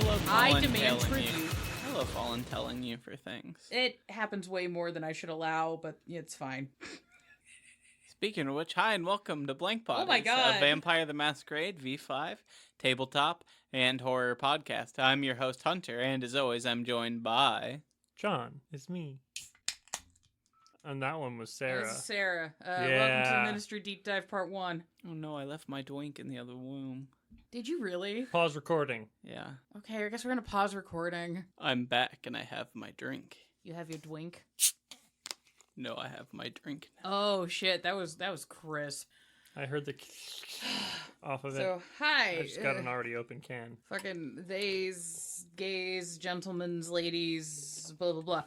love I Colin demand telling you. tribute. I love Colin telling you for things. It happens way more than I should allow, but it's fine. Speaking of which, hi and welcome to Blank Bodies, Oh my God. a Vampire the Masquerade V5 tabletop and horror podcast. I'm your host Hunter, and as always, I'm joined by John, it's me. And that one was Sarah. This is Sarah. Welcome to Yeah. the Ministry Deep Dive Part 1. Oh no, I left my doink in the other womb. Did you really? Pause recording. Yeah, Okay, I guess we're gonna pause recording. I'm back and I have my drink. You have your dwink. No, I have my drink now. Oh shit, that was crisp. I heard the off of it. So, hi. I just got an already open can. Fucking theys, gays, gentlemen's, ladies, blah blah blah.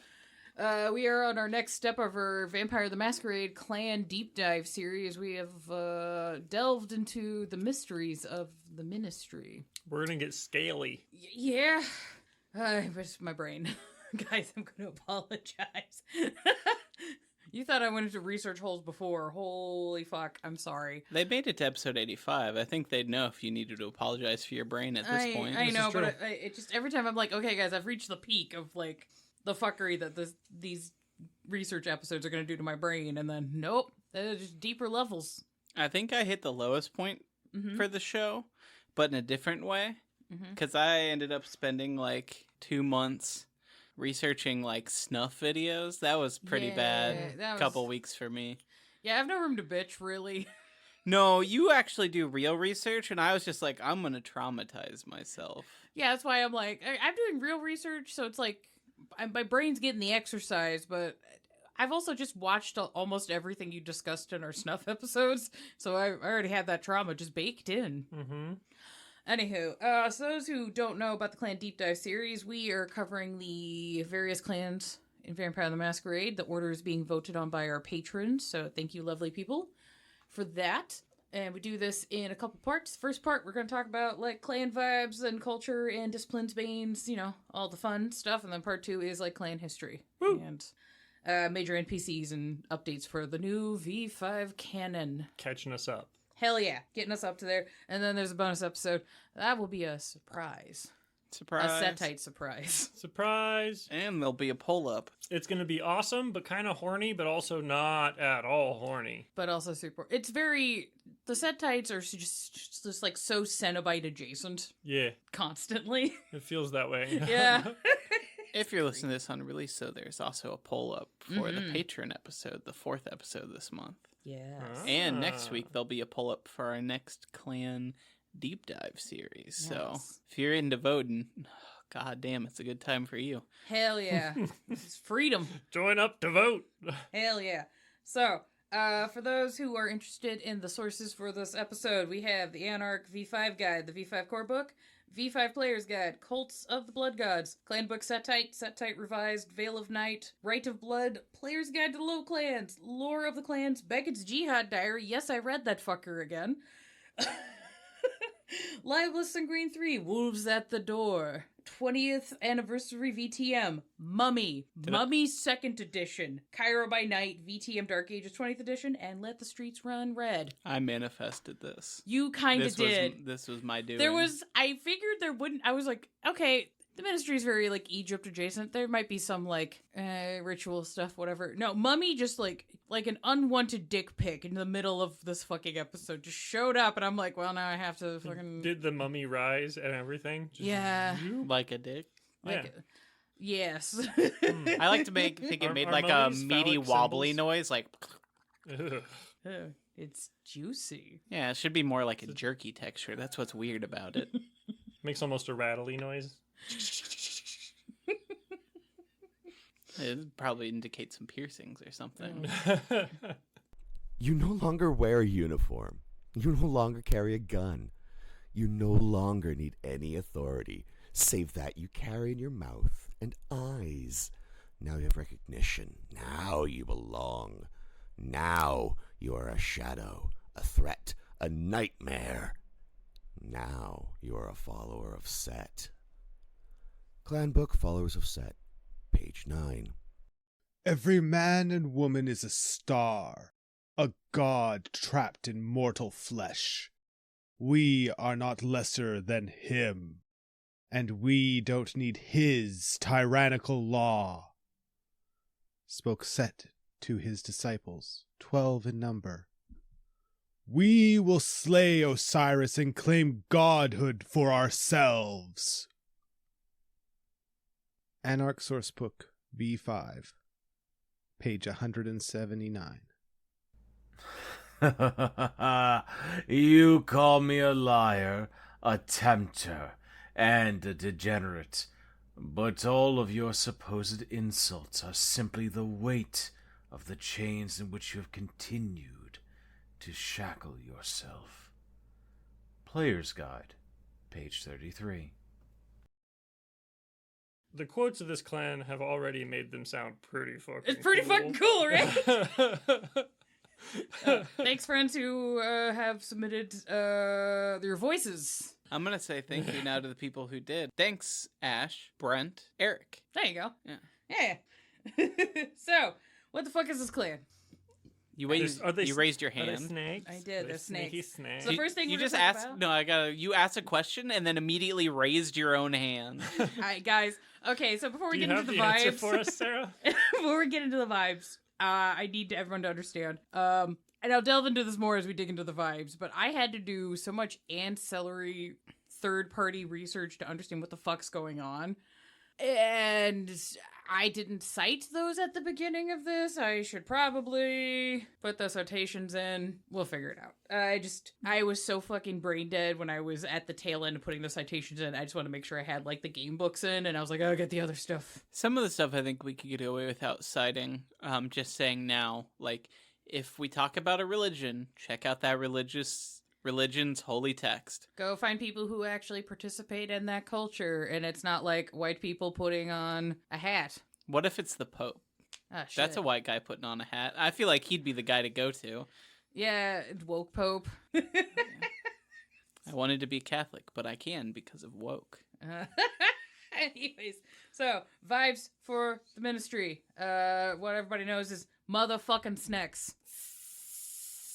We are on our next step of our Vampire the Masquerade Clan Deep Dive series. We have delved into the mysteries of the Ministry. We're gonna get scaly. Yeah. It's my brain. Guys, I'm going to apologize. You thought I went into research holes before. Holy fuck. I'm sorry. They made it to episode 85. I think they'd know if you needed to apologize for your brain at this point. I This know, is but it just every time I'm like, okay, guys, I've reached the peak of like the fuckery that these research episodes are going to do to my brain, and then nope, they're just deeper levels. I think I hit the lowest point Mm-hmm. for the show, but in a different way. Mm-hmm. Because I ended up spending like 2 months researching like snuff videos. That was pretty bad. that was- Couple weeks for me. Yeah, I have no room to bitch, really. No, you actually do real research, and I was just like, I'm gonna traumatize myself. Yeah, that's why I'm like, I'm doing real research, so it's like my brain's getting the exercise, but I've also just watched almost everything you discussed in our snuff episodes, so I already had that trauma just baked in. Mm-hmm. Anywho, so those who don't know about the Clan Deep Dive series, we are covering the various clans in Vampire the Masquerade. The order is being voted on by our patrons, so thank you, lovely people, for that. And we do this in a couple parts. First part, we're going to talk about, like, clan vibes and culture and disciplines, banes, you know, all the fun stuff. And then part 2 is, like, clan history. Woo. And major NPCs and updates for the new V5 canon. Catching us up. Hell yeah, getting us up to there. And then there's a bonus episode. That will be a surprise. Surprise. A set-tight surprise. Surprise! And there'll be a pull-up. It's gonna be awesome, but kind of horny, but also not at all horny. But also super... It's very... The set-tights are just like so Cenobite adjacent. Yeah, Constantly. it feels that way. Yeah. If you're listening to this on release, so there's also a pull-up for the Mhm. patron episode, the 4th episode this month. Yes. And next week, there'll be a pull-up for our next clan deep dive series. So Yes. if you're into voting, god damn, it's a good time for you. Hell yeah. This is freedom. Join up to vote. Hell yeah. So, for those who are interested in the sources for this episode, we have the Anarch V5 Guide, the V5 Core Book, V5 Player's Guide, Cults of the Blood Gods, Clan Book Set Tight Revised, Veil of Night, Rite of Blood, Player's Guide to Low Clans, Lore of the Clans, Beckett's Jihad Diary, yes, I read that fucker again. Libelous and Green 3, Wolves at the Door, 20th Anniversary VTM, Mummy, Mummy 2nd Edition, Cairo by Night, VTM Dark Ages 20th Edition, and Let the Streets Run Red. I manifested this. You kinda did. This was my doing. I figured there wouldn't, I was like, okay, the Ministry is very, like, Egypt adjacent. There might be some, like, ritual stuff, whatever. No, Mummy just, like an unwanted dick pic in the middle of this fucking episode just showed up, and I'm like, well, now I have to fucking... Did the mummy rise and everything? Just Yeah. like a dick. Like, Yeah. yes. I like to think it made Are like a mummies meaty phallic wobbly symbols? noise, like Ugh. It's juicy. yeah, it should be more like a jerky texture. That's what's weird about it. Makes almost a rattly noise. It probably indicates some piercings or something. You no longer wear a uniform. You no longer carry a gun. You no longer need any authority, save that you carry in your mouth and eyes. Now you have recognition. Now you belong. Now you are a shadow, a threat, a nightmare. Now you are a follower of Set. Clan Book Followers of Set, page 9. Every man and woman is a star, a god trapped in mortal flesh. We are not lesser than him, and we don't need his tyrannical law. Spoke Set to his disciples, 12 in number. We will slay Osiris and claim godhood for ourselves. Anarch Sourcebook V5, page 179. You call me a liar, a tempter, and a degenerate, but all of your supposed insults are simply the weight of the chains in which you have continued to shackle yourself. Player's Guide, page 33. The quotes of this clan have already made them sound pretty fucking It's pretty cool. fucking cool, right? Thanks, friends who have submitted their voices. I'm going to say thank you now to the people who did. Thanks, Ash, Brent, Eric. There you go. Yeah. Yeah. So, what the fuck is this clan? You Are raised your Are they hand. snakes? I did, Are they're they sneaky snakes. snakes. So the first thing you we're just gonna talk asked. about- No, I got. You asked a question and then immediately raised your own hand. Alright, guys. Okay, so before we Do you get have into the the answer vibes, for us, Sarah? before we get into the vibes, I need everyone to understand. And I'll delve into this more as we dig into the vibes, but I had to do so much ancillary third-party research to understand what the fuck's going on. And I didn't cite those at the beginning of this. I should probably put the citations in. We'll figure it out. I was so fucking brain dead when I was at the tail end of putting the citations in. I just wanted to make sure I had, like, the game books in, and I was like, I'll get the other stuff. Some of the stuff I think we could get away without citing. Just saying now, like, if we talk about a religion, check out that religion's holy text. Go find people who actually participate in that culture, and it's not like white people putting on a hat. What if it's the Pope? Ah, shit. That's a white guy putting on a hat. I feel like he'd be the guy to go to. Yeah, woke Pope. I wanted to be Catholic, but I can because of woke. Anyways, so vibes for the ministry. What everybody knows is motherfucking snakes.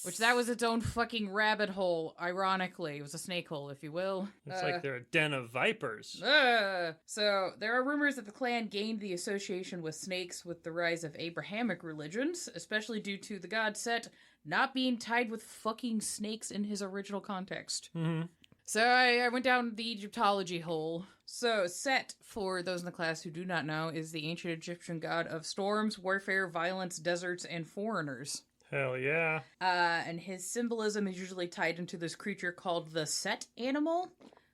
Which that was its own fucking rabbit hole, ironically. It was a snake hole, if you will. It's like they're a den of vipers. So there are rumors that the clan gained the association with snakes with the rise of Abrahamic religions, especially due to the god Set not being tied with fucking snakes in his original context. Mm-hmm. So I went down the Egyptology hole. So Set, for those in the class who do not know, is the ancient Egyptian god of storms, warfare, violence, deserts, and foreigners. Hell yeah. And his symbolism is usually tied into this creature called the Set animal,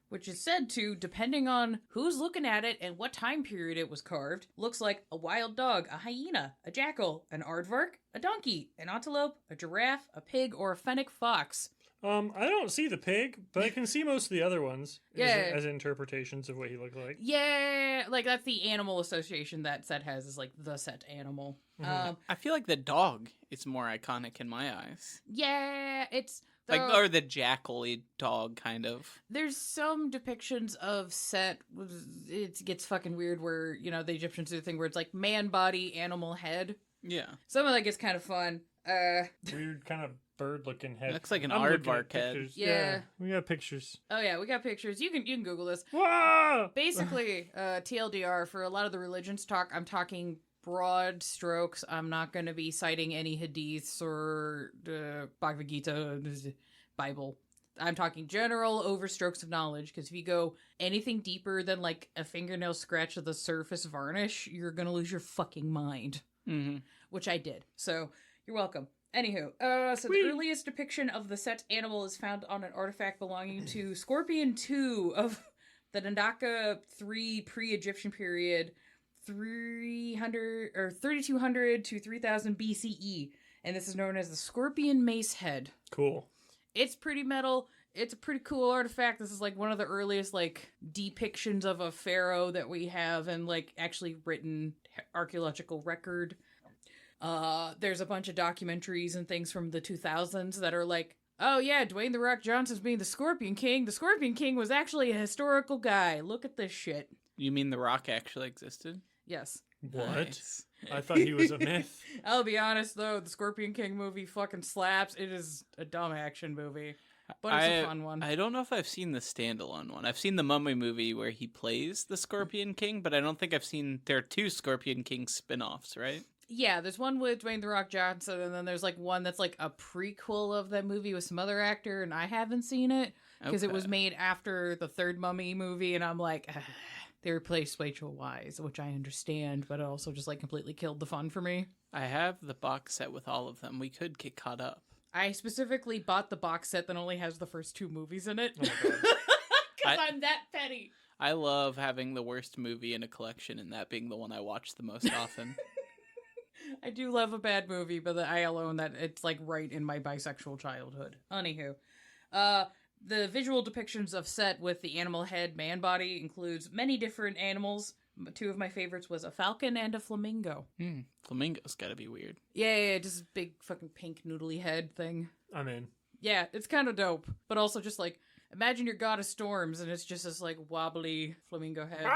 which is said to, depending on who's looking at it and what time period it was carved, looks like a wild dog, a hyena, a jackal, an aardvark, a donkey, an antelope, a giraffe, a pig, or a fennec fox. I don't see the pig, but I can see most of the other ones Yeah. as interpretations of what he looked like. Yeah, like that's the animal association that Set has, is like the Set animal. Mhm. I feel like the dog is more iconic in my eyes. Yeah, it's Like, or the jackal-y dog, kind of. there's some depictions of Set. It gets fucking weird where, you know, the Egyptians do the thing where it's like man body, animal head. Yeah. Some of that gets kind of fun. Weird kind of bird-looking head. Looks like an I'm looking at aardvark head. pictures. Yeah. We got pictures. Oh yeah, we got pictures. You can Google this. Whoa! Basically, TLDR, for a lot of the religions talk, I'm talking broad strokes. I'm not going to be citing any hadiths or Bhagavad Gita, Bible. I'm talking general overstrokes of knowledge, because if you go anything deeper than like a fingernail scratch of the surface varnish, you're going to lose your fucking mind. Mm-hmm. Which I did. So, you're welcome. Anywho, so Whee! the earliest depiction of the Set animal is found on an artifact belonging to Scorpion II of the Nandaka 3 pre-Egyptian period, 3200 to 3000 BCE, and this is known as the Scorpion Mace Head. Cool. It's pretty metal. It's a pretty cool artifact. This is like one of the earliest like depictions of a pharaoh that we have and like actually written archaeological record. There's a bunch of documentaries and things from the 2000s that are like, oh yeah, Dwayne "The Rock" Johnson's being the Scorpion King. The Scorpion King was actually a historical guy. Look at this shit. You mean The Rock actually existed? Yes. What? Nice. I thought he was a myth. I'll be honest though, the Scorpion King movie fucking slaps. It is a dumb action movie. but it's a fun one. I don't know if I've seen the standalone one. I've seen the Mummy movie where he plays the Scorpion King, but I don't think I've seen... There are 2 Scorpion King spin-offs, right? Yeah, there's one with Dwayne The Rock Johnson, and then there's like one that's like a prequel of that movie with some other actor, and I haven't seen it because it was made after the 3rd Mummy movie, and I'm like, they replaced Rachel Weisz, which I understand, but it also just like completely killed the fun for me. I have the box set with all of them. We could get caught up. I specifically bought the box set that only has the first 2 movies in it. Oh my God. Because I'm that petty. I love having the worst movie in a collection and that being the one I watch the most often. I do love a bad movie, but I alone that it's like right in my bisexual childhood. Anywho, the visual depictions of Set with the animal head man body includes many different animals. 2 of my favorites was a falcon and a flamingo. Flamingo's gotta be weird. Yeah, just big fucking pink noodly head thing. I'm in. Yeah, it's kind of dope, but also just like imagine your god of storms and it's just this like wobbly flamingo head.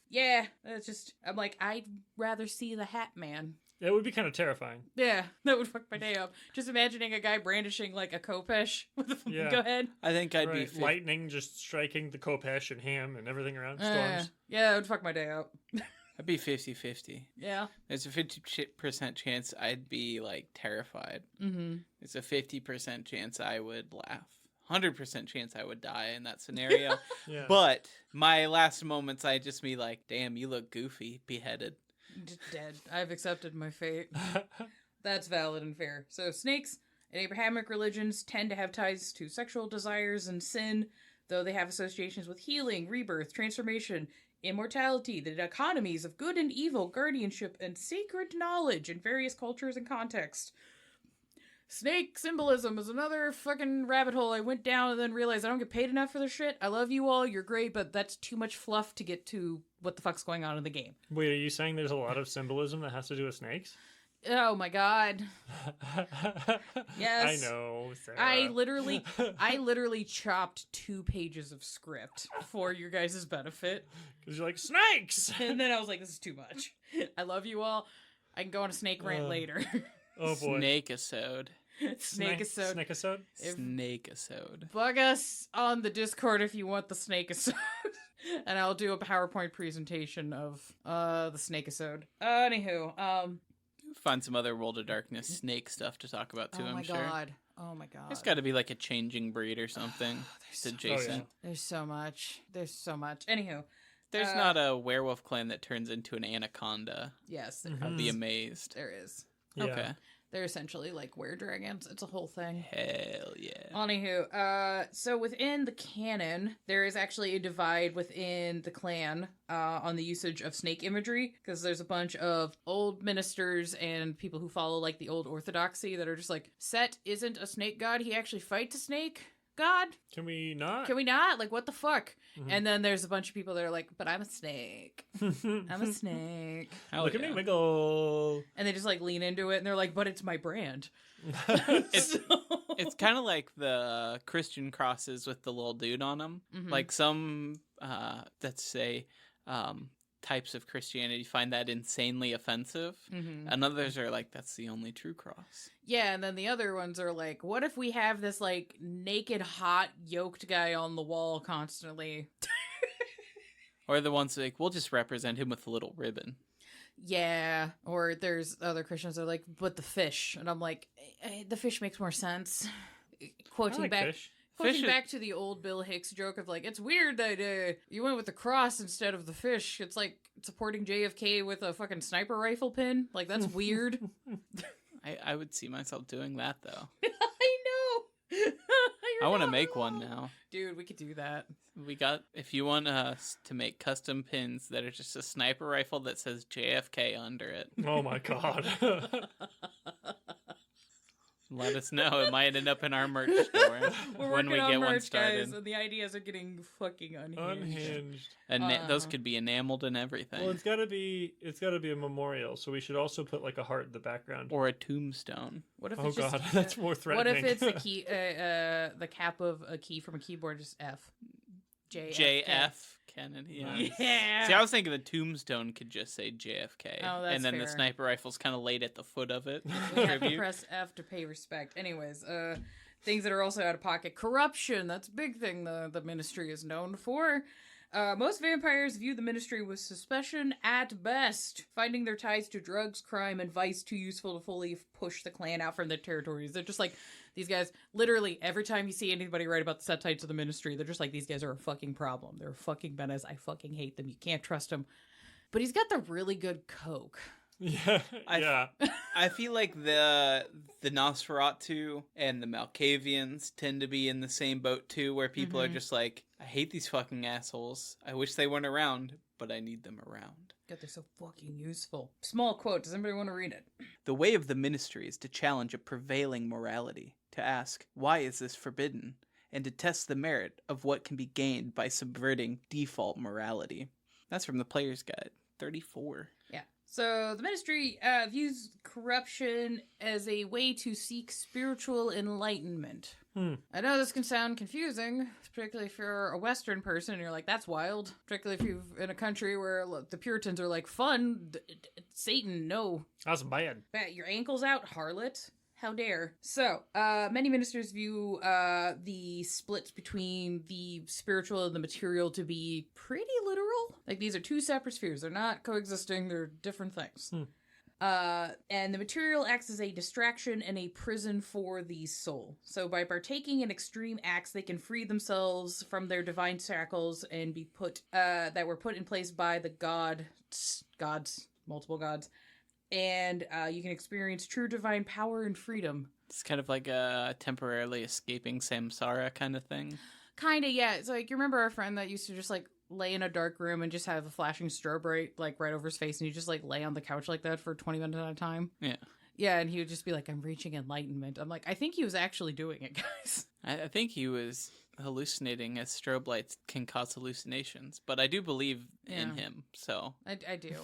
Yeah, it's just I'm like I'd rather see the Hat Man. It would be kind of terrifying. Yeah, that would fuck my day up. Just imagining a guy brandishing like a Khopesh with a flamingo head. I think I'd be... Lightning just striking the Khopesh and ham and everything around. Storms. Yeah, it would fuck my day up. I'd be 50-50. Yeah. There's a 50% chance I'd be, like, terrified. Mm-hmm. There's a 50% chance I would laugh. 100% chance I would die in that scenario. Yeah. But my last moments, I'd just be like, damn, you look goofy, beheaded. Just dead. I've accepted my fate. That's valid and fair. So snakes in Abrahamic religions tend to have ties to sexual desires and sin, though they have associations with healing, rebirth, transformation, immortality, the economies of good and evil, guardianship, and sacred knowledge in various cultures and contexts. Snake symbolism is another fucking rabbit hole I went down and then realized I don't get paid enough for this shit. I love you all, you're great, but that's too much fluff to get to what the fuck's going on in the game. Wait, are you saying there's a lot of symbolism that has to do with snakes? Oh my god. Yes. I know, Sarah. I literally chopped 2 pages of script for your guys' benefit. Because you're like, snakes! And then I was like, this is too much. I love you all. I can go on a snake rant later. Oh boy. Snake-isode. Snake-isode. Snake-isode? Snake-isode. Bug us on the Discord if you want the snake-isode. And I'll do a PowerPoint presentation of the snake-isode. Anywho, Find some other World of Darkness snake stuff to talk about too, I'm sure. Oh my god. There's got to be like a changing breed or something. It's adjacent. There's so much. Anywho. There's not a werewolf clan that turns into an anaconda. Yes. I'd be amazed. There is. Yeah. Okay. They're essentially like were-dragons. It's a whole thing. Hell yeah. Anywho, so within the canon, there is actually a divide within the clan on the usage of snake imagery, because there's a bunch of old ministers and people who follow like the old orthodoxy that are just like, Set isn't a snake god, he actually fights a snake god. Can we not? Like, what the fuck? And then there's a bunch of people that are like, but I'm a snake. I'm a snake. Look at me wiggle. And they just like lean into it and they're like, but it's my brand. It's kind of like the Christian crosses with the little dude on them. Like some, let's say, types of Christianity find that insanely offensive. And others are like, that's the only true cross. Yeah, and then the other ones are like, what if we have this like naked, hot, yoked guy on the wall constantly? Or the ones like, we'll just represent him with a little ribbon. Yeah, or there's other Christians that are like, but the fish. And I'm like, the fish makes more sense. Quoting back to the old Bill Hicks joke of like, it's weird that you went with the cross instead of the fish. It's like supporting JFK with a fucking sniper rifle pin. Like, that's weird. I would see myself doing that, though. I know. I want to make one now. Dude, we could do that. If you want us to make custom pins that are just a sniper rifle that says JFK under it. Oh my god. Let us know. It might end up in our merch store when we get one started. Guys, and the ideas are getting fucking unhinged. And those could be enameled and everything. Well, it's gotta be a memorial, so we should also put like a heart in the background. Or a tombstone. What if oh it's god, just, that's more threatening. What if it's the key, the cap of a key from a keyboard, just F? JF Kennedy. Nice. Yeah. See, I was thinking the tombstone could just say JFK. Oh, that's and then fair. the sniper rifle's kind of laid at the foot of it. We have to press F to pay respect. Anyways, Things that are also out of pocket. Corruption, that's a big thing the Ministry is known for. Most vampires view the Ministry with suspicion at best, finding their ties to drugs, crime, and vice too useful to fully push the clan out from their territories. They're just like, these guys, literally, every time you see anybody write about the set ties of the Ministry, they're just like, these guys are a fucking problem. They're a fucking menace. I fucking hate them. You can't trust them. But he's got the really good coke. Yeah, yeah. I feel like the Nosferatu and the Malkavians tend to be in the same boat too, where people are just like, I hate these fucking assholes. I wish they weren't around, but I need them around. God, they're so fucking useful. Small quote. Does anybody want to read it? The way of the Ministry is to challenge a prevailing morality, to ask, why is this forbidden? And to test the merit of what can be gained by subverting default morality. That's from the Player's Guide, 34. Yeah. So the Ministry views corruption as a way to seek spiritual enlightenment. I know this can sound confusing, particularly if you're a Western person and you're like, that's wild. Particularly if you're in a country where the Puritans are like, fun, Satan, no. That's bad. Bat your ankles out, harlot. How dare. So, many ministers view the splits between the spiritual and the material to be pretty literal. Like, these are two separate spheres. They're not coexisting. They're different things. And the material acts as a distraction and a prison for the soul. So by partaking in extreme acts, they can free themselves from their divine shackles and be put, that were put in place by the gods, multiple gods. And you can experience true divine power and freedom. It's kind of like a temporarily escaping samsara kind of thing. Kind of, yeah. It's like, you remember our friend that used to just, like, lay in a dark room and just have a flashing strobe right over his face, and you just, like, lay on the couch like that for 20 minutes at a time? Yeah. Yeah, and he would just be like, I'm reaching enlightenment. I'm like, I think he was actually doing it, guys. I think he was hallucinating, as strobe lights can cause hallucinations, but I do believe in him, so. I do.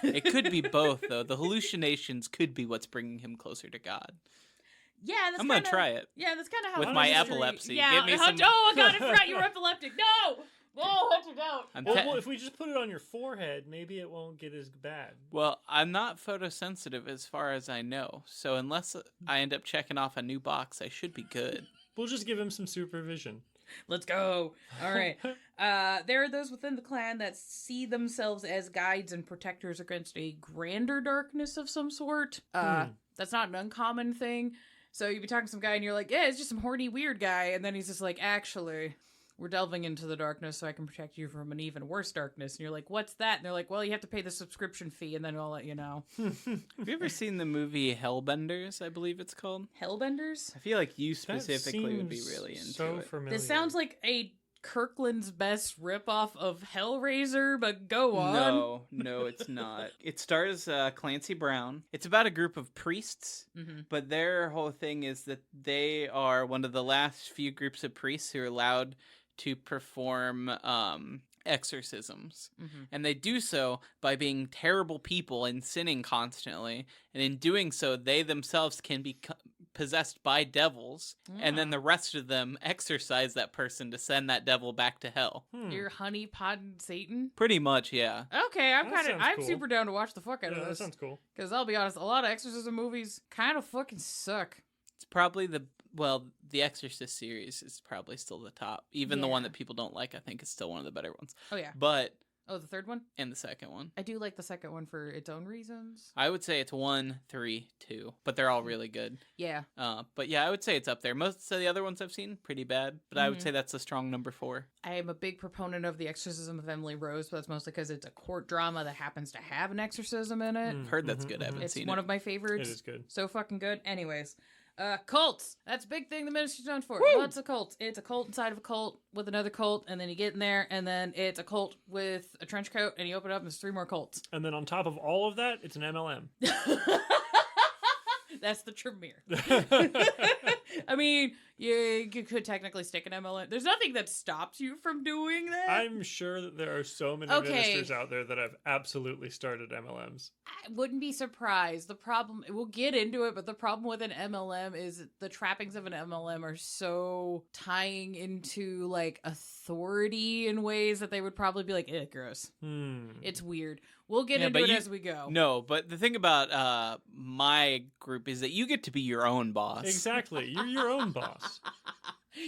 It could be both, though. The hallucinations could be what's bringing him closer to God. Yeah, that's I'm gonna try it. Yeah, that's kind of how with the my ministry- epilepsy. Yeah. Give me some... Oh, God, I forgot you were epileptic. No! Oh, hunted out. Well, if we just put it on your forehead, maybe it won't get as bad. Well, I'm not photosensitive as far as I know, so unless I end up checking off a new box, I should be good. We'll just give him some supervision. Let's go. All right. There are those within the clan that see themselves as guides and protectors against a grander darkness of some sort. That's not an uncommon thing. So you'd be talking to some guy and you're like, yeah, it's just some horny weird guy. And then he's just like, actually, we're delving into the darkness so I can protect you from an even worse darkness. And you're like, what's that? And they're like, well, you have to pay the subscription fee and then I'll let you know. Have you ever seen the movie Hellbenders, I believe it's called? Hellbenders? I feel like you specifically would be really into so it. Familiar. This sounds like a Kirkland's best ripoff of Hellraiser, but go on. No, it's not. It stars Clancy Brown. It's about a group of priests, but their whole thing is that they are one of the last few groups of priests who are allowed to perform exorcisms. And they do so by being terrible people and sinning constantly. And in doing so, they themselves can be possessed by devils. And then the rest of them exorcise that person to send that devil back to hell. You're honey pot Satan? Pretty much, yeah. Okay, I'm cool. super down to watch the fuck out of Yeah, this. that sounds cool. Because I'll be honest, a lot of exorcism movies kind of fucking suck. It's probably the Exorcist series is probably still the top. Even the one that people don't like, I think, is still one of the better ones. Oh, yeah. But... Oh, the third one? And the second one. I do like the second one for its own reasons. I would say it's 1, 3, 2, but they're all really good. Yeah. But yeah, I would say it's up there. Most of the other ones I've seen, pretty bad, but I would say that's a strong number 4. I am a big proponent of The Exorcism of Emily Rose, but that's mostly because it's a court drama that happens to have an exorcism in it. I've heard that's good. I haven't It's seen one it. of my favorites. It is good. So fucking good. Anyways. Cults. That's a big thing the ministry's known for. Woo! What's a cult? It's a cult inside of a cult with another cult, and then you get in there, and then it's a cult with a trench coat, and you open it up, and there's 3 more cults. And then on top of all of that, it's an MLM. That's the Tremere. I mean, you could technically stick an MLM. There's nothing that stops you from doing that. I'm sure that there are so many ministers out there that have absolutely started MLMs. I wouldn't be surprised. The problem, we'll get into it, but the problem with an MLM is the trappings of an MLM are so tying into, like, authority in ways that they would probably be like, gross. It's weird. We'll get into it as we go. No, but the thing about my group is that you get to be your own boss. Exactly. You're your own boss.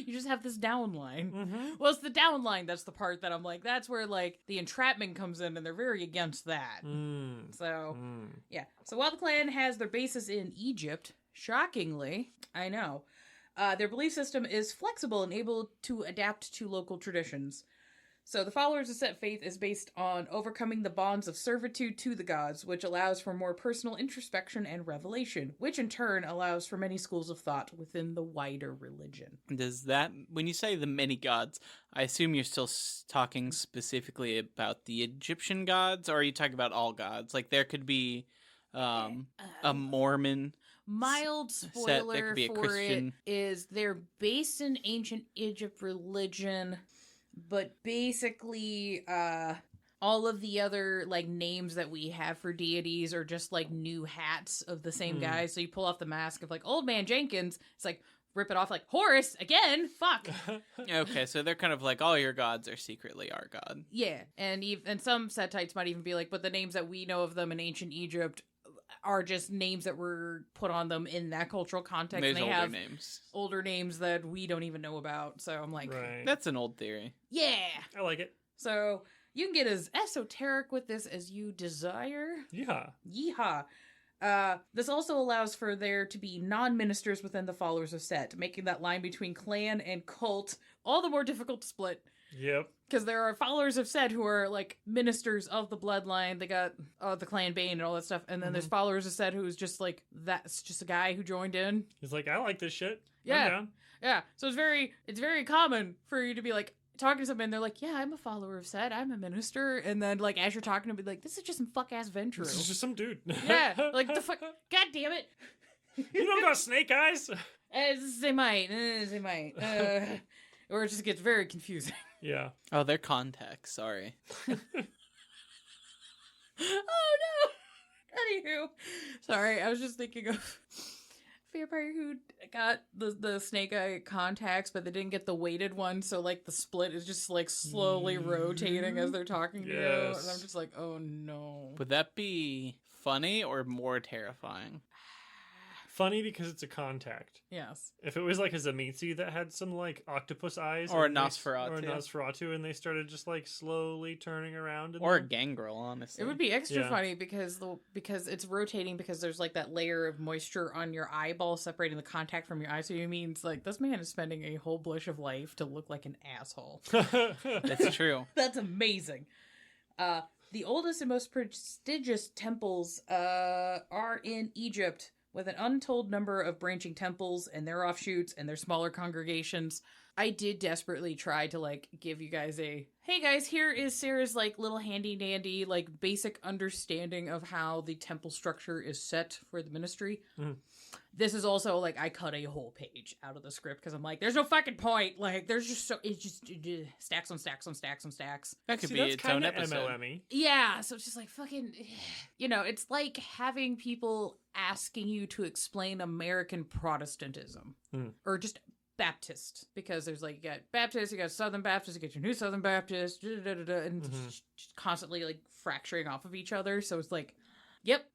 You just have this downline. Mm-hmm. Well, it's the downline that's the part that I'm like, that's where, like, the entrapment comes in, and they're very against that. So, yeah. So while the clan has their bases in Egypt, shockingly, I know, their belief system is flexible and able to adapt to local traditions. So the followers of Set faith is based on overcoming the bonds of servitude to the gods, which allows for more personal introspection and revelation, which in turn allows for many schools of thought within the wider religion. Does that, when you say the many gods, I assume you're still talking specifically about the Egyptian gods, or are you talking about all gods? Like there could be a Mormon. Mild spoiler be a for Christian. it is they're based in ancient Egypt religion, but basically all of the other like names that we have for deities are just like new hats of the same guy. So you pull off the mask of like Old Man Jenkins, it's like rip it off like Horus again, fuck. Okay, so they're kind of like all your gods are secretly our god. Yeah, and some Setites might even be like, but the names that we know of them in ancient Egypt are just names that were put on them in that cultural context. There's and they older have names. older names that we don't even know about. So I'm like, Right. That's an old theory. yeah. I like it. So you can get as esoteric with this as you desire. Yeah. Yeehaw. This also allows for there to be non-ministers within the followers of Set, making that line between clan and cult all the more difficult to split. Yep. Because there are followers of Set who are like ministers of the bloodline. They got the clan Bane and all that stuff. And then there's followers of Set who's just like, that's just a guy who joined in. He's like, I like this shit. I'm Yeah. down. Yeah. So it's very common for you to be like, talking to somebody and they're like, yeah, I'm a follower of Set. I'm a minister. And then like, as you're talking to them, be like, this is just some fuck-ass Ventrue. This is just some dude. Yeah. Like, the fuck. God damn it. You don't got snake eyes? They might. They might. Or it just gets very confusing. Yeah. Oh, they're contacts. Sorry. Oh no! Anywho, sorry, I was just thinking of vampire who got the snake eye contacts, but they didn't get the weighted one, so like the split is just like slowly rotating as they're talking to you, and I'm just like, oh no. Would that be funny or more terrifying? Funny because it's a contact. Yes. If it was like a Zamitsu that had some like octopus eyes, Or a and Nosferatu. or a Nosferatu, and they started just like slowly turning around, Or a there. gangrel, honestly. It would be extra Yeah. funny because it's rotating because there's like that layer of moisture on your eyeball separating the contact from your eye. So it means like this man is spending a whole bush of life to look like an asshole. That's true. That's amazing. The oldest and most prestigious temples are in Egypt, with an untold number of branching temples and their offshoots and their smaller congregations. I did desperately try to like give you guys hey guys, here is Sarah's like little handy dandy like basic understanding of how the temple structure is set for the ministry. This is also like I cut a whole page out of the script because I'm like, there's no fucking point. Like there's just it's just stacks on stacks on stacks on stacks. That could See, be that's its own kinda episode. MLM-y. Yeah, so it's just like fucking, it's like having people asking you to explain American Protestantism or just Baptist, because there's like, you got Baptist, you got Southern Baptist, you got your New Southern Baptist, and just constantly like fracturing off of each other. So it's like, yep.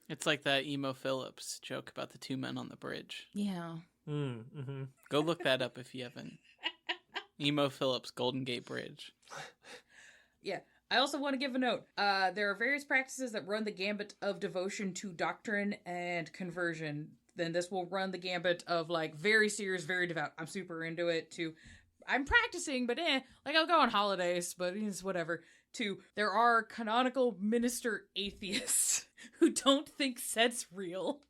It's like that Emo Phillips joke about the two men on the bridge. Yeah. Mm-hmm. Go look that up if you haven't. Emo Phillips, Golden Gate Bridge. Yeah. I also want to give a note. There are various practices that run the gambit of devotion to doctrine and conversion. Then this will run the gambit of like very serious, very devout. I'm super into it. To I'm practicing, but like I'll go on holidays, but it's whatever. To there are canonical minister atheists who don't think Set's real,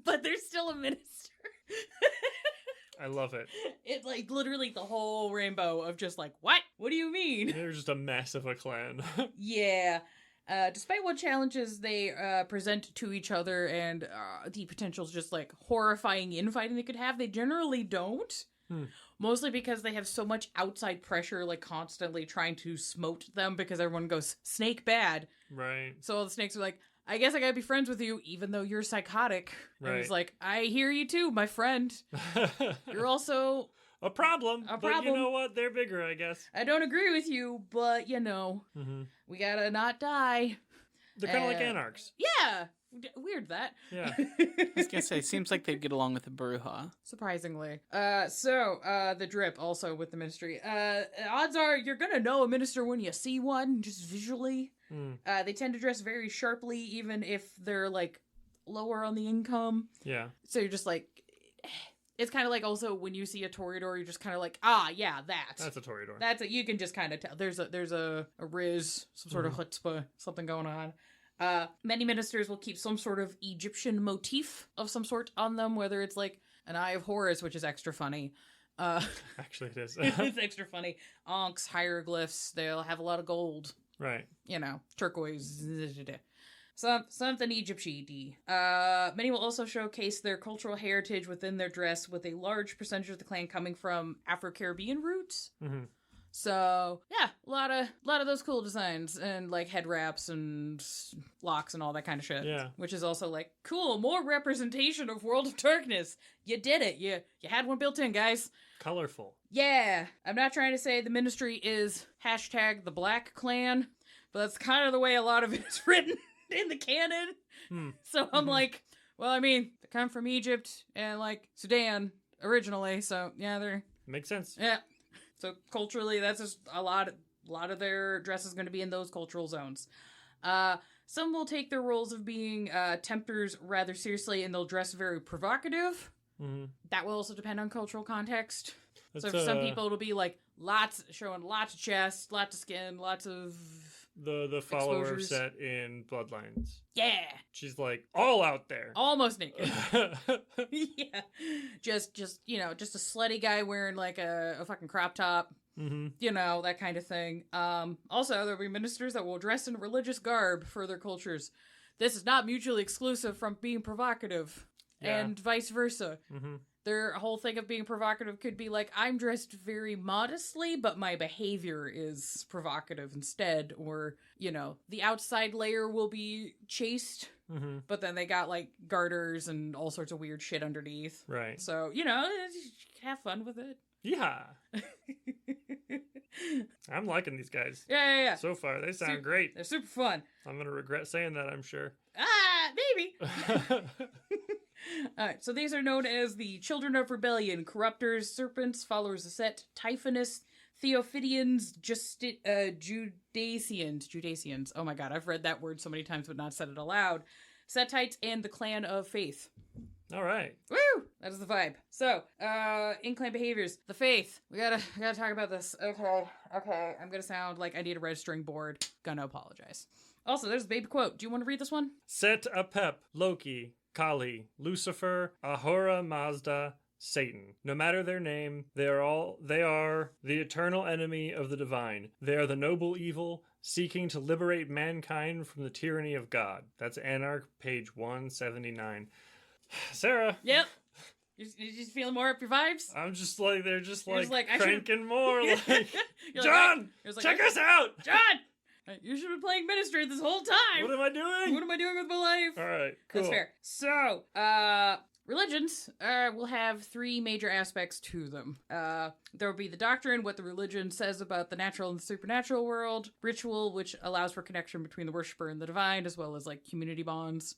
but they're still a minister. I love it. It's like literally the whole rainbow of just like, what? What do you mean? They're just a mess of a clan. Yeah. Despite what challenges they present to each other and the potential just like horrifying infighting they could have, they generally don't. Mostly because they have so much outside pressure, like constantly trying to smote them because everyone goes, snake bad. Right. So all the snakes are like, I guess I gotta be friends with you, even though you're psychotic. Right. And he's like, I hear you too, my friend. You're also a problem. A But problem. you know what? They're bigger, I guess. I don't agree with you, but we gotta not die. They're kind of like anarchs. Yeah. Weird that. Yeah. I was gonna say, seems like they'd get along with the Bruja. Surprisingly. The drip also with the ministry. Odds are you're gonna know a minister when you see one, just visually. They tend to dress very sharply, even if they're like lower on the income. Yeah. So you're just like, it's kind of like also when you see a Toreador, you're just kind of like, yeah, That's a Toreador. That's it. You can just kind of tell. There's a riz, some sort of chutzpah, something going on. Many ministers will keep some sort of Egyptian motif of some sort on them, whether it's like an Eye of Horus, which is extra funny. Actually, it is. It's extra funny. Ankhs, hieroglyphs, they'll have a lot of gold. Right. Turquoise. Something Egyptian-y. Many will also showcase their cultural heritage within their dress, with a large percentage of the clan coming from Afro-Caribbean roots. Mm-hmm. So yeah, a lot of those cool designs and like head wraps and locks and all that kind of shit. Yeah, which is also like cool, more representation of World of Darkness. You did it. You had one built in, guys. Colorful. Yeah, I'm not trying to say the ministry is #the Black Clan, but that's kind of the way a lot of it is written in the canon. So I'm like, well, I mean, they come from Egypt and like Sudan originally, so yeah, they're makes sense. Yeah. So culturally, that's just a lot of their dress is going to be in those cultural zones. Some will take their roles of being tempters rather seriously, and they'll dress very provocative. Mm-hmm. That will also depend on cultural context. So for some people, it'll be like showing lots of chest, lots of skin, lots of the follower exposures. set in Bloodlines. Yeah, she's like all out there, almost naked. Yeah, just a slutty guy wearing like a fucking crop top. Mm-hmm. That kind of thing. Also, there'll be ministers that will dress in religious garb for their cultures. This is not mutually exclusive from being provocative, and vice versa. Mm-hmm. Their whole thing of being provocative could be like, I'm dressed very modestly, but my behavior is provocative instead. Or, the outside layer will be chaste, but then they got like garters and all sorts of weird shit underneath. Right. So, have fun with it. Yeah. I'm liking these guys. Yeah. So far, they sound great. They're super fun. I'm going to regret saying that, I'm sure. Maybe. Alright, so these are known as the Children of Rebellion, Corruptors, Serpents, Followers of Set, Typhonus, Theophidians, Judacians. Oh my god, I've read that word so many times but not said it aloud. Setites, and the Clan of Faith. Alright. Woo! That is the vibe. So, in-clan behaviors. The Faith. We gotta talk about this. Okay. I'm gonna sound like I need a registering board. Gonna apologize. Also, there's a baby quote. Do you want to read this one? Set Apep, Loki, Kali, Lucifer, Ahura Mazda, Satan. No matter their name, they are the eternal enemy of the divine. They are the noble evil, seeking to liberate mankind from the tyranny of God. That's Anarch, page 179. Sarah. Yep. You just feeling more up your vibes? I'm just like, they're just like I cranking more. Like, John, check us out. John, you should have been playing Ministry this whole time. What am I doing? What am I doing with my life? All right, cool. That's fair. So, religions will have three major aspects to them. There will be the doctrine, what the religion says about the natural and the supernatural world. Ritual, which allows for connection between the worshiper and the divine, as well as like community bonds.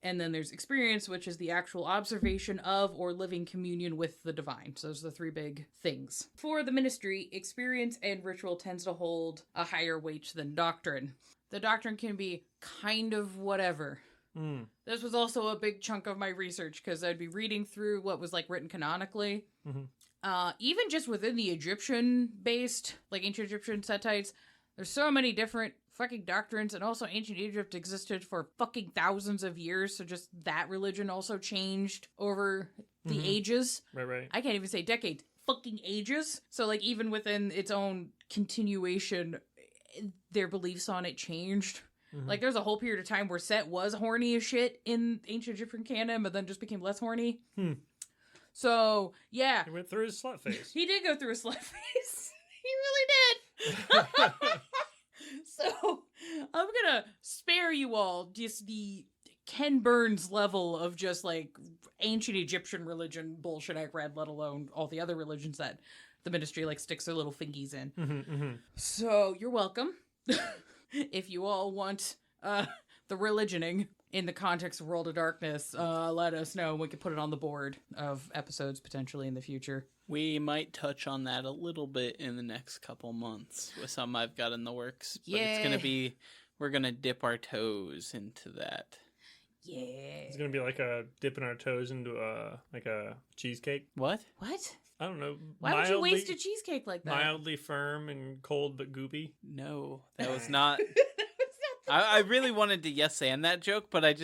And then there's experience, which is the actual observation of or living communion with the divine. So those are the three big things. For the ministry, experience and ritual tends to hold a higher weight than doctrine. The doctrine can be kind of whatever. This was also a big chunk of my research because I'd be reading through what was like written canonically. Even just within the Egyptian-based, like ancient Egyptian Setites, there's so many different fucking doctrines, and also ancient Egypt existed for fucking thousands of years, so just that religion also changed over the ages. Right. I can't even say decades, fucking ages. So like even within its own continuation, their beliefs on it changed. Like there's a whole period of time where Set was horny as shit in ancient Egyptian canon, but then just became less horny. So yeah. He went through his slut phase. He did go through a slut phase. He really did. So, I'm gonna spare you all just the Ken Burns level of just, like, ancient Egyptian religion bullshit I've read, let alone all the other religions that the ministry, like, sticks their little fingies in. So, you're welcome. If you all want, the religioning in the context of World of Darkness, let us know. We could put it on the board of episodes potentially in the future. We might touch on that a little bit in the next couple months with some I've got in the works. But it's going to be, we're going to dip our toes into that. Yeah. It's going to be like a dipping our toes into a cheesecake. What? What? I don't know. Why would you waste a cheesecake like that? Mildly firm and cold but goopy. No, that was not... I really wanted to and that joke, but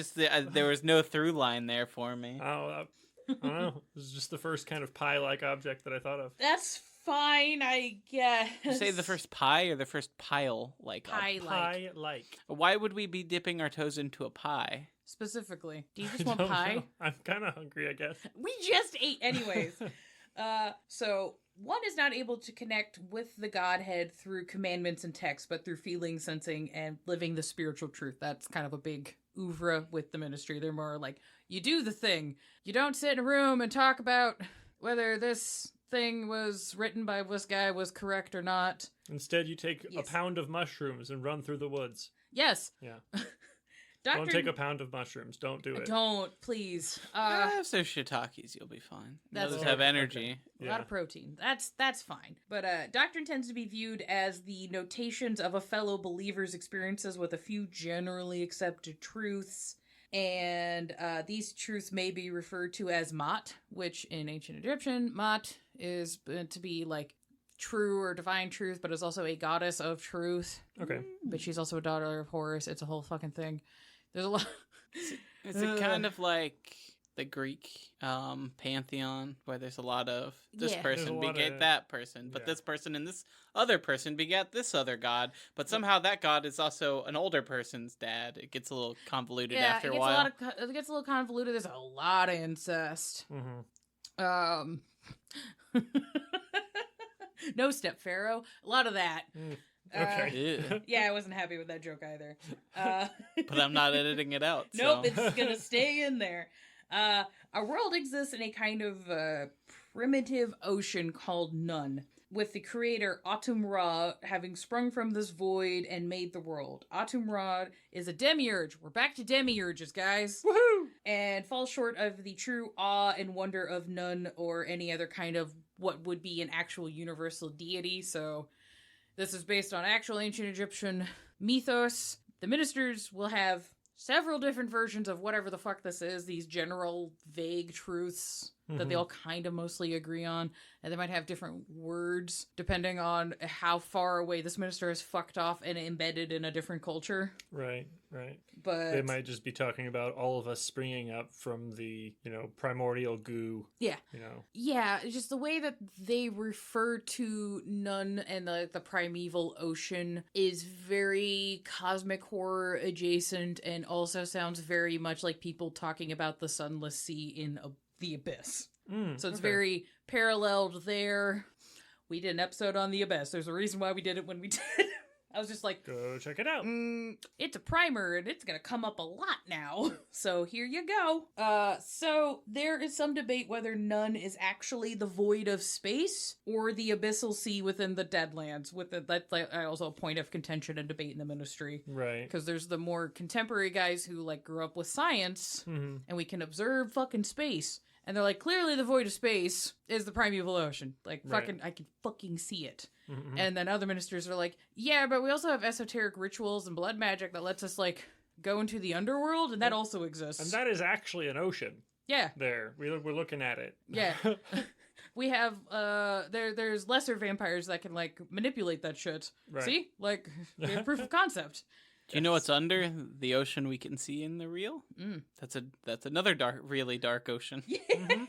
there was no through line there for me. I don't know. It was just the first kind of pie-like object that I thought of. That's fine, I guess. Did you say the first pie or the first pile-like? Pie-like. Pie-like. Why would we be dipping our toes into a pie? Specifically. Do you just want pie? Know. I'm kind of hungry, I guess. We just ate anyways. So one is not able to connect with the Godhead through commandments and text, but through feeling, sensing, and living the spiritual truth. That's kind of a big oeuvre with the ministry. They're more like, you do the thing. You don't sit in a room and talk about whether this thing was written by this guy was correct or not. Instead, you take a pound of mushrooms and run through the woods. Yes. Yeah. Don't take a pound of mushrooms. Don't do it. Don't, please. Have some shiitakes. You'll be fine. That's Those have energy. Okay. A lot of protein. That's fine. But doctrine tends to be viewed as the notations of a fellow believer's experiences with a few generally accepted truths. And these truths may be referred to as Mat, which in ancient Egyptian, Mat is meant to be like true or divine truth, but is also a goddess of truth. Okay. But she's also a daughter of Horus. It's a whole fucking thing. There's a lot. Is it kind of like the Greek pantheon, where there's a lot of this person begat that person, but this person and this other person begat this other god, but somehow that god is also an older person's dad. It gets a little convoluted after a while. It gets a little convoluted. There's a lot of incest. Mm-hmm. No step pharaoh. A lot of that. Okay. Yeah, I wasn't happy with that joke either. But I'm not editing it out. Nope, so. it's gonna stay in there. Our world exists in a kind of primitive ocean called Nun, with the creator Atum Ra having sprung from this void and made the world. Atum Ra is a demiurge. We're back to demiurges, guys. Woohoo! And falls short of the true awe and wonder of Nun or any other kind of what would be an actual universal deity. So this is based on actual ancient Egyptian mythos. The ministers will have several different versions of whatever the fuck this is, these general vague truths that they all kind of mostly agree on, and they might have different words depending on how far away this minister is fucked off and embedded in a different culture. Right. But they might just be talking about all of us springing up from the, primordial goo. Yeah. Yeah, just the way that they refer to Nun and the primeval ocean is very cosmic horror adjacent, and also sounds very much like people talking about the sunless sea in the abyss. So it's very paralleled there. We did an episode on the abyss. There's a reason why we did it when we did. I was just like, go check it out. It's a primer and it's gonna come up a lot now. So here you go. So there is some debate whether Nun is actually the void of space or the abyssal sea within the Deadlands. That's also a point of contention and debate in the ministry. Right. Because there's the more contemporary guys who grew up with science and we can observe fucking space. And they're like, clearly the void of space is the primeval ocean. Fucking, I can fucking see it. Mm-hmm. And then other ministers are like, yeah, but we also have esoteric rituals and blood magic that lets us, go into the underworld, and that also exists. And that is actually an ocean. Yeah. There. We're looking at it. Yeah. We have, there's lesser vampires that can, manipulate that shit. Right. See? We have proof of concept. Do you know what's under the ocean we can see in the real? That's another really dark ocean. Yeah.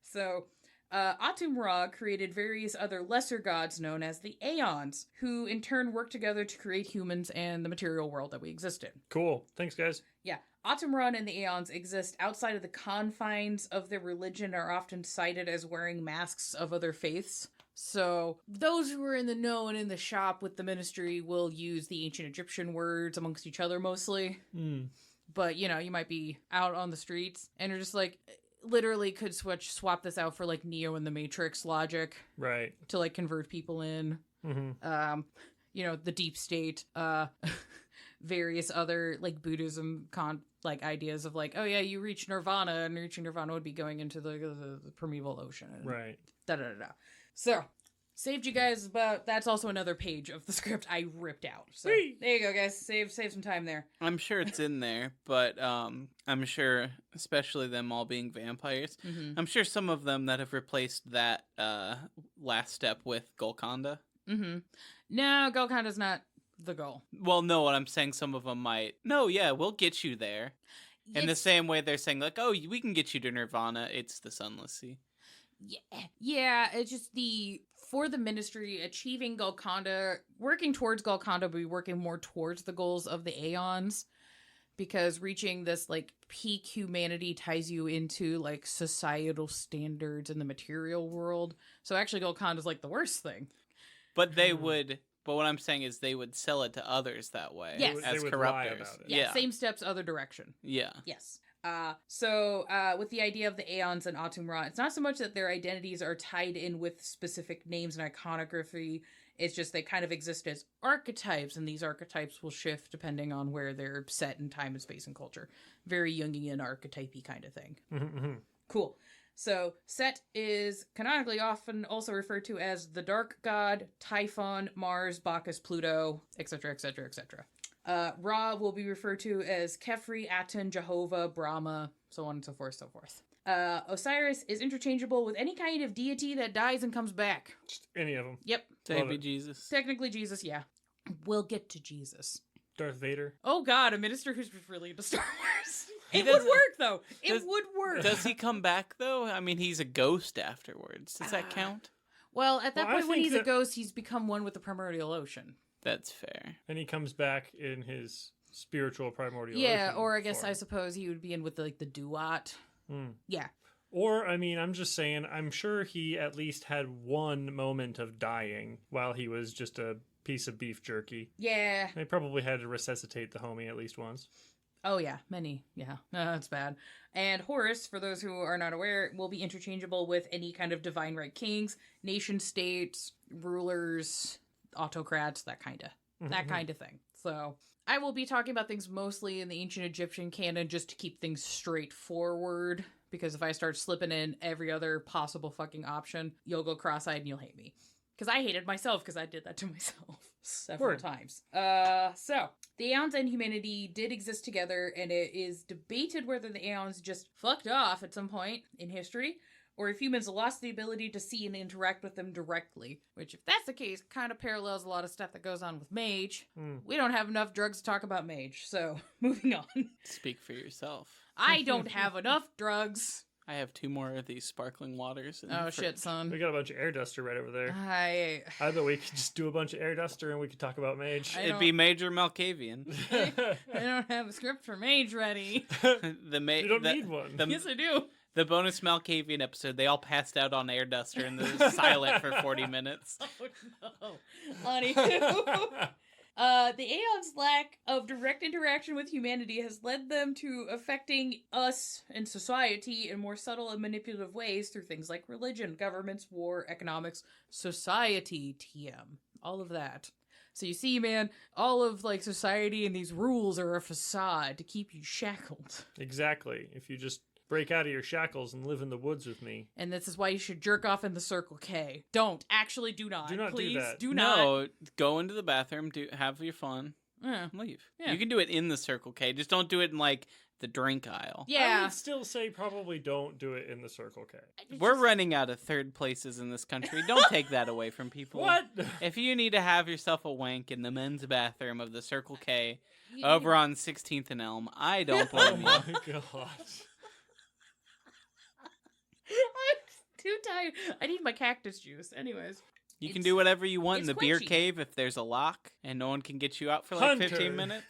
So, Atum Ra created various other lesser gods known as the Aeons, who in turn work together to create humans and the material world that we exist in. Cool. Thanks, guys. Yeah. Atum Ra and the Aeons exist outside of the confines of their religion and are often cited as wearing masks of other faiths. So those who are in the know and in the shop with the ministry will use the ancient Egyptian words amongst each other mostly. But, you might be out on the streets and you're just literally could swap this out for Neo in the Matrix logic. Right. To convert people in. The deep state. various other like Buddhism like ideas of like, oh yeah, you reach nirvana, and reaching nirvana would be going into the primeval ocean. Right. Da da da da. So saved you guys about. That's also another page of the script I ripped out. So Whee! there you go, guys. Save some time there. I'm sure it's in there, but I'm sure, especially them all being vampires, I'm sure some of them that have replaced that last step with Golconda. No, Golconda's not the goal. Well, no, what I'm saying, some of them might. No, yeah, we'll get you there. In the same way they're saying, like, oh, we can get you to Nirvana. It's the Sunless Sea. Yeah, it's just for the ministry, achieving Golconda, working towards Golconda, but working more towards the goals of the Aeons, because reaching this, like, peak humanity ties you into, like, societal standards in the material world. So actually Golconda's, like, the worst thing. But they would... But what I'm saying is they would sell it to others that way. Yes. As they would corruptors. lie about it. Yeah, same steps, other direction. Yeah. Yes. So with the idea of the Aeons and Atumra, it's not so much that their identities are tied in with specific names and iconography. It's just they kind of exist as archetypes, and these archetypes will shift depending on where they're set in time and space and culture. Very Jungian archetype-y kind of thing. Cool. So Set is canonically often also referred to as the Dark God, Typhon, Mars, Bacchus, Pluto, etc., etc., etc. Ra will be referred to as Kefri, Aten, Jehovah, Brahma, so on and so forth, so forth. Osiris is interchangeable with any kind of deity that dies and comes back. Just any of them. Yep. Maybe Jesus. Technically Jesus, yeah. We'll get to Jesus. Darth Vader. Oh god, a minister who's really into Star Wars. He It would doesn't- work, though. It would work. Does he come back, though? I mean, he's a ghost afterwards. Does that count? Well, at that Well, I point, when think he's a that- ghost, he's become one with the primordial ocean. That's fair. And he comes back in his spiritual primordial Yeah, ocean or I guess form. I suppose he would be in with the duat. Yeah. Or, I mean, I'm just saying, I'm sure he at least had one moment of dying while he was just a piece of beef jerky. Yeah. They probably had to resuscitate the homie at least once. Oh, yeah. Many. Yeah. No, that's bad. And Horus, for those who are not aware, will be interchangeable with any kind of divine right kings, nation states, rulers, autocrats, that kind of thing. So I will be talking about things mostly in the ancient Egyptian canon just to keep things straightforward, because if I start slipping in every other possible fucking option, you'll go cross-eyed and you'll hate me. Because I hated myself because I did that to myself several times. So the Aeons and humanity did exist together, and it is debated whether the Aeons just fucked off at some point in history, or if humans lost the ability to see and interact with them directly. Which, if that's the case, kind of parallels a lot of stuff that goes on with Mage. We don't have enough drugs to talk about Mage, so moving on. Speak for yourself. I don't have enough drugs. I have 2 more of these sparkling waters. In Oh the shit, fridge. son. We got a bunch of air duster right over there. I I bet we could just do a bunch of air duster and we could talk about Mage. I It'd don't- be Major Malkavian. I don't have a script for Mage ready. You don't need one. Yes, I do. The bonus Malkavian episode, they all passed out on air duster and they're silent for 40 minutes. Oh no. Anywho. The Aeon's lack of direct interaction with humanity has led them to affecting us and society in more subtle and manipulative ways through things like religion, governments, war, economics, society, TM, all of that. So you see, man, all of like society and these rules are a facade to keep you shackled. Exactly. If you just break out of your shackles and live in the woods with me. And this is why you should jerk off in the Circle K. Don't. Actually do not. Do not do Please that. do not. No, go into the bathroom, have your fun, leave. Yeah. You can do it in the Circle K. Just don't do it in like the drink aisle. I Yeah. would still say probably don't do it in the Circle K. We're running out of third places in this country. Don't take that away from people. What? If you need to have yourself a wank in the men's bathroom of the Circle K over on 16th and Elm, I don't Oh blame you. my god. I'm too tired. I need my cactus juice. Anyways. You can do whatever you want in it's the beer quenchy. cave if there's a lock and no one can get you out for like 15 Hunter. minutes.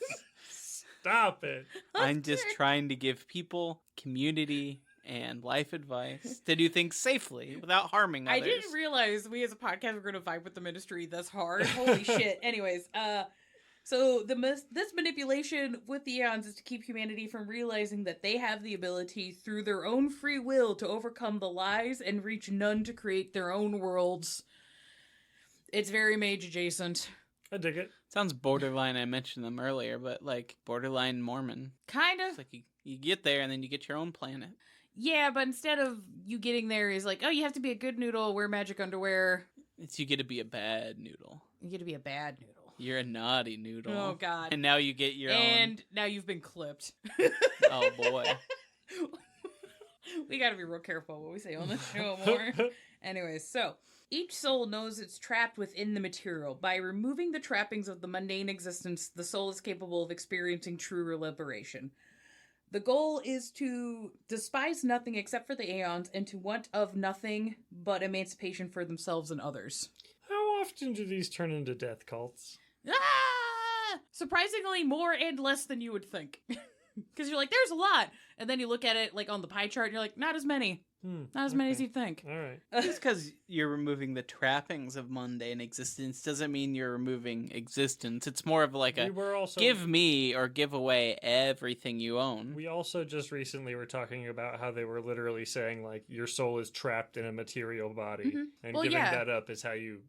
Stop it. I'm just trying to give people community and life advice to do things safely without harming others. I didn't realize we as a podcast were going to vibe with the ministry this hard. Holy shit. Anyways, so this manipulation with the Aeons is to keep humanity from realizing that they have the ability through their own free will to overcome the lies and reach none to create their own worlds. It's very Mage adjacent. I dig it. Sounds borderline. I mentioned them earlier, but like borderline Mormon. Kind of. It's like you get there and then you get your own planet. Yeah, but instead of you getting there is like, oh, you have to be a good noodle, wear magic underwear. It's you get to be a bad noodle. You get to be a bad noodle. You're a naughty noodle. Oh, God. And now you get your own. And now you've been clipped. Oh, boy. We gotta be real careful what we say on this show more. Anyways, so each soul knows it's trapped within the material. By removing the trappings of the mundane existence, the soul is capable of experiencing true liberation. The goal is to despise nothing except for the aeons and to want of nothing but emancipation for themselves and others. How often do these turn into death cults? Surprisingly more and less than you would think. Because you're like, there's a lot. And then you look at it like on the pie chart and you're like, not as many. Not as many as you'd think. All right. Just because you're removing the trappings of mundane existence doesn't mean you're removing existence. It's more of like give me or give away everything you own. We also just recently were talking about how they were literally saying like your soul is trapped in a material body, and giving that up is how you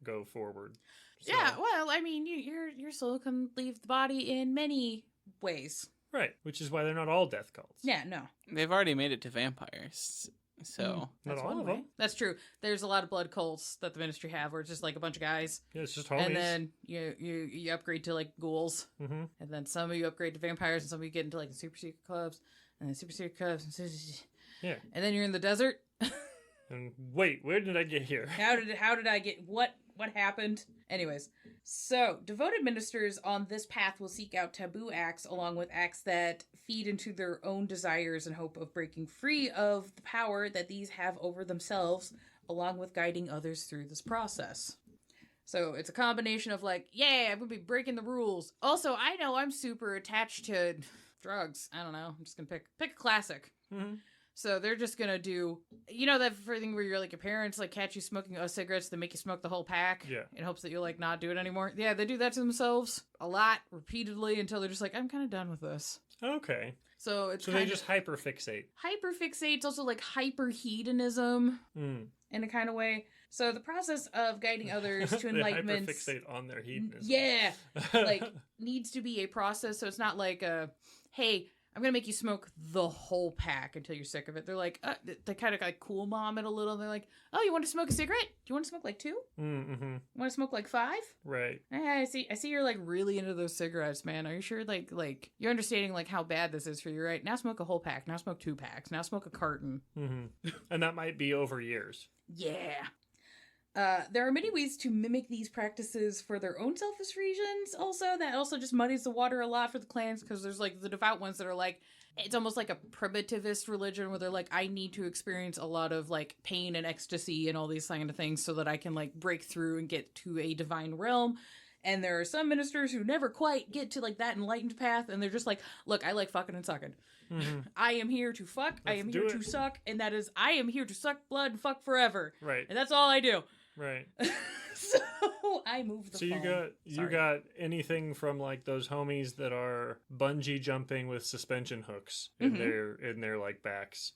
go forward. So. Yeah, well, I mean, your soul can leave the body in many ways. Right, which is why they're not all death cults. Yeah, no. They've already made it to vampires, so... Not all of them. That's true. There's a lot of blood cults that the Ministry have where it's just like a bunch of guys. Yeah, it's just homies. And then you upgrade to like ghouls. Mm-hmm. And then some of you upgrade to vampires and some of you get into like the super secret clubs. And then super secret clubs. Yeah. And then you're in the desert. And wait, where did I get here? How did I get... What happened? Anyways, so devoted ministers on this path will seek out taboo acts along with acts that feed into their own desires in hope of breaking free of the power that these have over themselves, along with guiding others through this process. So it's a combination of like, yeah, I'm gonna be breaking the rules. Also, I know I'm super attached to drugs. I don't know. I'm just gonna pick a classic. Mm-hmm. So they're just gonna do, that thing where you're like your parents like catch you smoking cigarettes, they make you smoke the whole pack, in hopes that you'll like not do it anymore. Yeah, they do that to themselves a lot, repeatedly, until they're just like, I'm kind of done with this. Okay. So they just hyperfixate. Hyperfixate's also like hyperhedonism in a kind of way. So the process of guiding others to enlightenment, they hyperfixate on their hedonism. Yeah, like needs to be a process. So it's not like hey, I'm going to make you smoke the whole pack until you're sick of it. They're like, they kind of like cool mom it a little. They're like, oh, you want to smoke a cigarette? Do you want to smoke like 2? Mm-hmm. You want to smoke like 5? Right. I see you're like really into those cigarettes, man. Are you sure like you're understanding like how bad this is for you, right? Now smoke a whole pack. Now smoke 2 packs. Now smoke a carton. Mm-hmm. And that might be over years. Yeah. There are many ways to mimic these practices for their own selfish reasons. Also, that also just muddies the water a lot for the clans, because there's like the devout ones that are like, it's almost like a primitivist religion where they're like, I need to experience a lot of like pain and ecstasy and all these kind of things so that I can like break through and get to a divine realm. And there are some ministers who never quite get to like that enlightened path, and they're just like, look, I like fucking and sucking. Mm-hmm. I am here to fuck. I am here to suck, and that is, I am here to suck blood and fuck forever. Right. And that's all I do. Right. So I moved the phone. So you got anything from like those homies that are bungee jumping with suspension hooks in their like backs,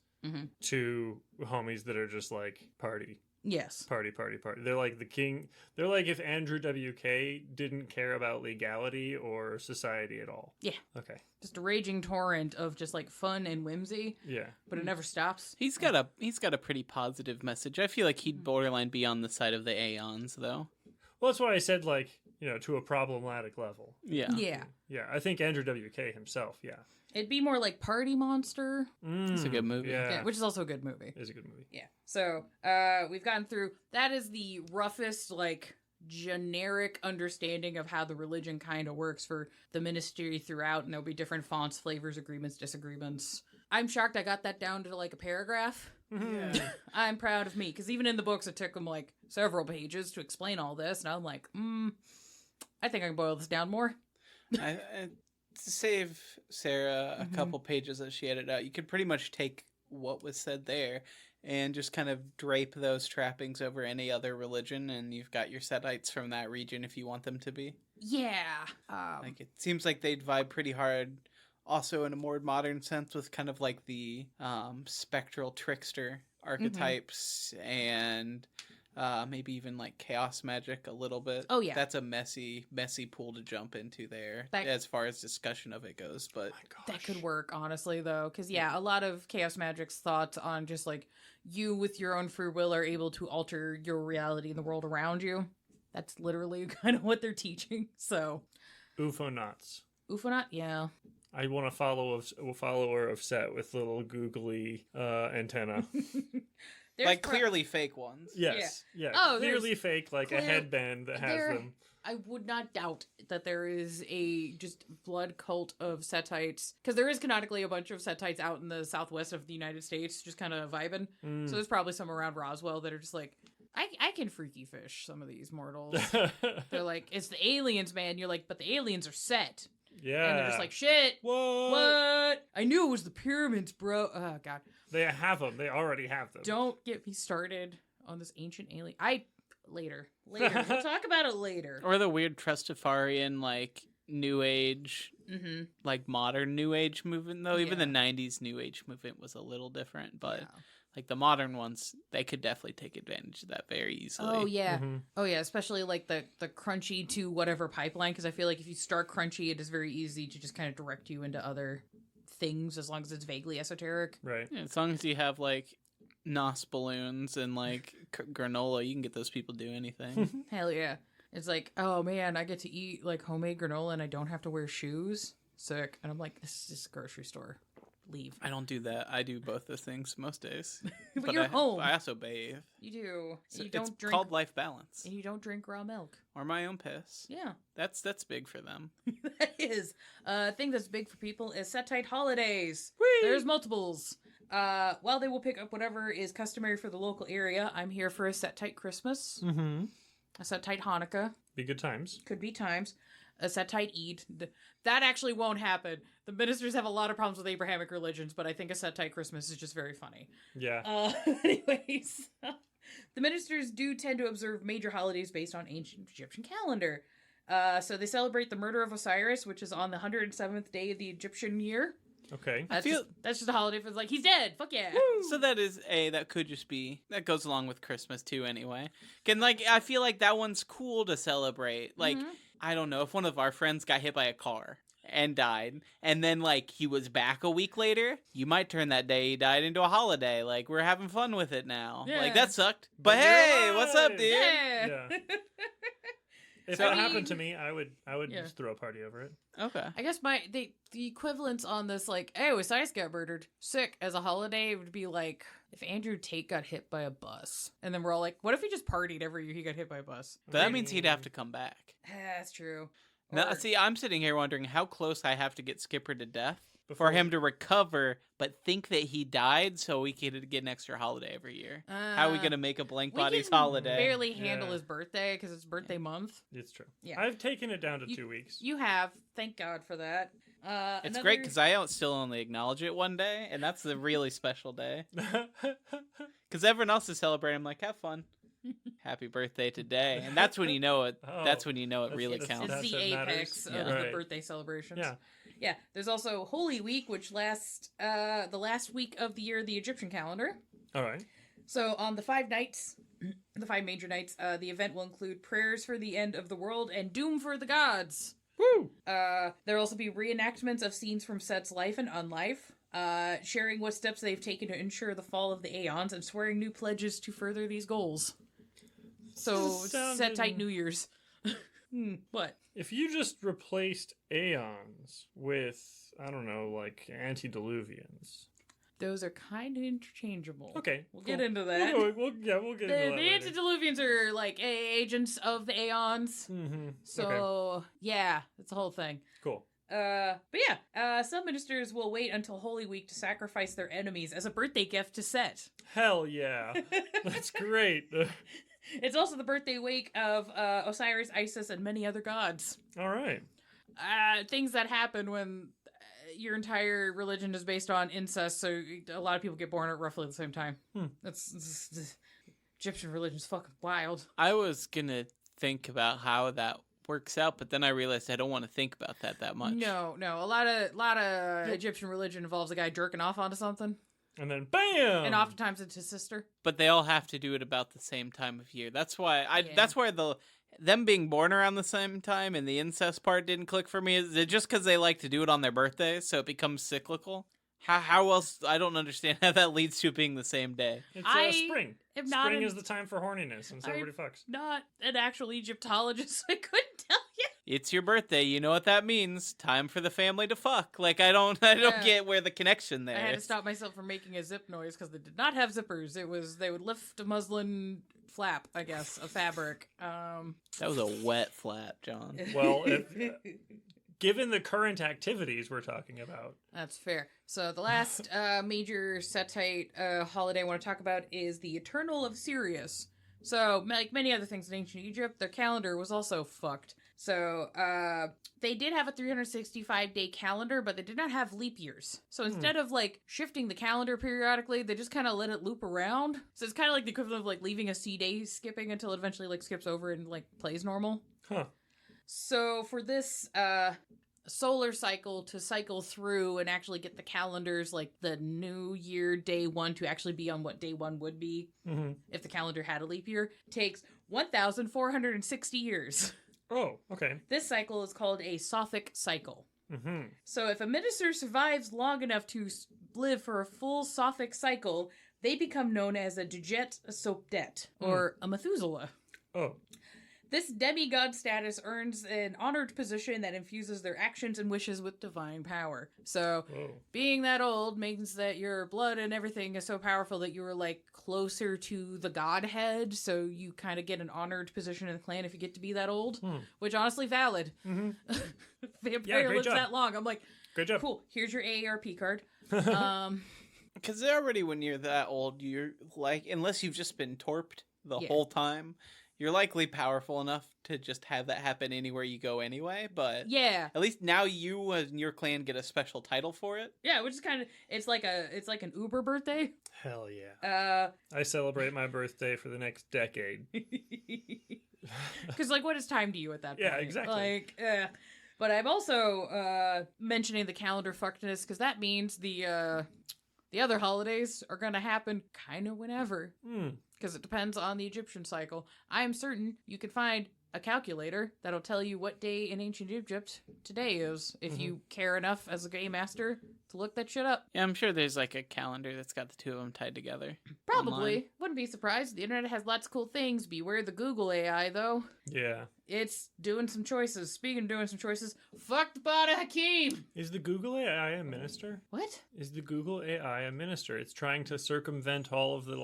to homies that are just like party. Yes. Party. They're like the king. They're like if Andrew WK didn't care about legality or society at all. Yeah. Okay. Just a raging torrent of just like fun and whimsy. Yeah. But it never stops. He's got a pretty positive message. I feel like he'd borderline be on the side of the Aeons, though. Well, that's why I said like, to a problematic level. Yeah. Yeah. Yeah. I think Andrew WK himself. Yeah. It'd be more like Party Monster. It's a good movie. Yeah. Which is also a good movie. It's a good movie. Yeah. So, we've gotten through, that is the roughest, like, generic understanding of how the religion kind of works for the ministry throughout, and there'll be different fonts, flavors, agreements, disagreements. I'm shocked I got that down to, like, a paragraph. Yeah. I'm proud of me, because even in the books, it took them, like, several pages to explain all this, and I'm like, I think I can boil this down more. To save Sarah a couple pages that she edited out, you could pretty much take what was said there and just kind of drape those trappings over any other religion, and you've got your Setites from that region if you want them to be. Yeah. Like, it seems like they'd vibe pretty hard, also in a more modern sense, with kind of like the spectral trickster archetypes and maybe even like chaos magic a little bit. Oh, yeah. That's a messy pool to jump into there That- as far as discussion of it goes. But That could work, honestly, though. Because, yeah, a lot of Chaos Magic's thoughts on just, like, you with your own free will are able to alter your reality and the world around you. That's literally kind of what they're teaching, so. Ufonauts. Ufonaut? Yeah. I want a follower of Set with little googly antenna. like clearly fake ones. Yes. Yeah. Oh, clearly fake, like a headband that has them. I would not doubt that there is a just blood cult of Setites, because there is canonically a bunch of Setites out in the southwest of the United States, just kind of vibing. So there's probably some around Roswell that are just like, I can freaky fish some of these mortals. They're like, it's the aliens, man. You're like, but the aliens are Set. Yeah. And they're just like, shit. What? I knew it was the pyramids, bro. Oh, God. They have them. They already have them. Don't get me started on this ancient alien. Later. We'll talk about it later. Or the weird Trustafarian, like, New Age, like, modern New Age movement, though. Even the 90s New Age movement was a little different, but... Like, the modern ones, they could definitely take advantage of that very easily. Oh, yeah. Oh, yeah, especially, like, the crunchy to whatever pipeline, because I feel like if you start crunchy, it is very easy to just kind of direct you into other things, as long as it's vaguely esoteric. Right. Yeah, as long as you have, like, NOS balloons and, like, granola, you can get those people to do anything. Hell yeah. It's like, oh, man, I get to eat, like, homemade granola and I don't have to wear shoes. Sick. And I'm like, this is just a grocery store. Leave. I don't do that. I do both those things most days. but you're home. I also bathe. You do. So you don't it's drink. called life balance. And you don't drink raw milk. Or my own piss. Yeah. That's big for them. That is. A thing that's big for people is Setite holidays. Whee! There's multiples. While they will pick up whatever is customary for the local area, I'm here for a Setite Christmas. A Setite Hanukkah. Be good times. Could be times. A Setite Eid. That actually won't happen. The ministers have a lot of problems with Abrahamic religions, but I think a Setite Christmas is just very funny. Yeah. Anyways, the ministers do tend to observe major holidays based on ancient Egyptian calendar. So they celebrate the murder of Osiris, which is on the 107th day of the Egyptian year. Okay. That's just a holiday for, like, he's dead. Fuck yeah. So that could just be, that goes along with Christmas too anyway. I feel like that one's cool to celebrate. Like, I don't know, if one of our friends got hit by a car and died, and then, like, he was back a week later, you might turn that day he died into a holiday. Like, we're having fun with it now. Yeah. Like, that sucked. But hey, what's up, dude? Yeah. If So, that happened to me, I would Yeah. just throw a party over it. Okay. I guess the equivalents on this, like, hey, Osiris got murdered. Sick. As a holiday, it would be like if Andrew Tate got hit by a bus. And then we're all like, what if he just partied every year he got hit by a bus? But that means he'd have to come back. That's true. Now, Or- see, I'm sitting here wondering how close I have to get Skipper to death Before- for him to recover, but think that he died so we could get an extra holiday every year. How are we going to make a Blank we Bodies can holiday? barely handle Yeah. his birthday because it's birthday month. It's true. Yeah. I've taken it down to 2 weeks. You have. Thank God for that. It's great because I still only acknowledge it one day, and that's the really special day. Because everyone else is celebrating. I'm like, have fun. Happy birthday today. And that's when you know it. Oh, that's when you know it really that's- counts. It's the That's what apex matters. of Yeah. the Right. birthday celebrations. Yeah. Yeah. There's also Holy Week, which lasts the last week of the year of the Egyptian calendar. All right. So on the 5 nights, the 5 major nights, the event will include prayers for the end of the world and doom for the gods. Woo! There'll also be reenactments of scenes from Set's life and unlife, sharing what steps they've taken to ensure the fall of the Aeons, and swearing new pledges to further these goals. So, Sounded- Setite New Year's. What? If you just replaced Aeons with, I don't know, like antediluvians. Those are kind of interchangeable. Okay. We'll cool. get into that. We'll get into The that later. antediluvians are like agents of the Aeons. Mm-hmm. So, Okay. yeah, that's the whole thing. Cool. But yeah, some ministers will wait until Holy Week to sacrifice their enemies as a birthday gift to Set. Hell yeah. That's great. It's also the birthday week of Osiris, Isis, and many other gods. All right. Things that happen when your entire religion is based on incest, so a lot of people get born at roughly the same time. That's Egyptian religion's fucking wild. I was going to think about how that works out, but then I realized I don't want to think about that much. No, a lot of Egyptian religion involves a guy jerking off onto something. And then bam! And oftentimes it's his sister. But they all have to do it about the same time of year. That's why Yeah. that's why them being born around the same time and the incest part didn't click for me. Is it just because they like to do it on their birthdays, so it becomes cyclical? How else? I don't understand how that leads to it being the same day. It's I spring. am not Spring an- is the time for horniness, and so everybody fucks. Not an actual Egyptologist. I couldn't tell you. It's your birthday. You know what that means. Time for the family to fuck. Like, I don't Yeah. get where the connection there I had to is. stop myself from making a zip noise because they did not have zippers. They would lift a muslin flap, I guess, of fabric. That was a wet flap, John. Well, given the current activities we're talking about. That's fair. So the last major Setite holiday I want to talk about is the Eternal of Sirius. So, like many other things in ancient Egypt, their calendar was also fucked. So, they did have a 365-day calendar, but they did not have leap years. So instead of, like, shifting the calendar periodically, they just kind of let it loop around. So it's kind of like the equivalent of, like, leaving a C-day skipping until it eventually, like, skips over and, like, plays normal. Huh. So for this solar cycle to cycle through and actually get the calendars, like the new year day one to actually be on what day one would be if the calendar had a leap year, takes 1,460 years. Oh, okay. This cycle is called a Sothic cycle. Mm-hmm. So if a minister survives long enough to live for a full Sothic cycle, they become known as a Djet Sopdet, or a Methuselah. Oh. This demigod status earns an honored position that infuses their actions and wishes with divine power. So, being that old means that your blood and everything is so powerful that you are, like, closer to the godhead, so you kind of get an honored position in the clan if you get to be that old, which, honestly, valid. Mm-hmm. Vampire great lives job. that long. I'm like, Great job. cool, here's your AARP card. Because already when you're that old, you're like, unless you've just been torped the whole time, you're likely powerful enough to just have that happen anywhere you go anyway. But Yeah. at least now you and your clan get a special title for it. Yeah, which is kind of, it's like an Uber birthday. Hell yeah. I celebrate my birthday for the next decade. Because, like, what is time to you at that point? Yeah, exactly. Like, but I'm also mentioning the calendar fuckedness because that means the other holidays are going to happen kind of whenever. Because it depends on the Egyptian cycle. I am certain you could find a calculator that'll tell you what day in ancient Egypt today is, if you care enough as a game master to look that shit up. Yeah, I'm sure there's like a calendar that's got the two of them tied together. Probably. Online. Wouldn't be surprised. The internet has lots of cool things. Beware the Google AI, though. Yeah. It's doing some choices. Speaking of doing some choices, fuck the Bada Hakim! Is the Google AI a minister? What? Is the Google AI a minister? It's trying to circumvent all of the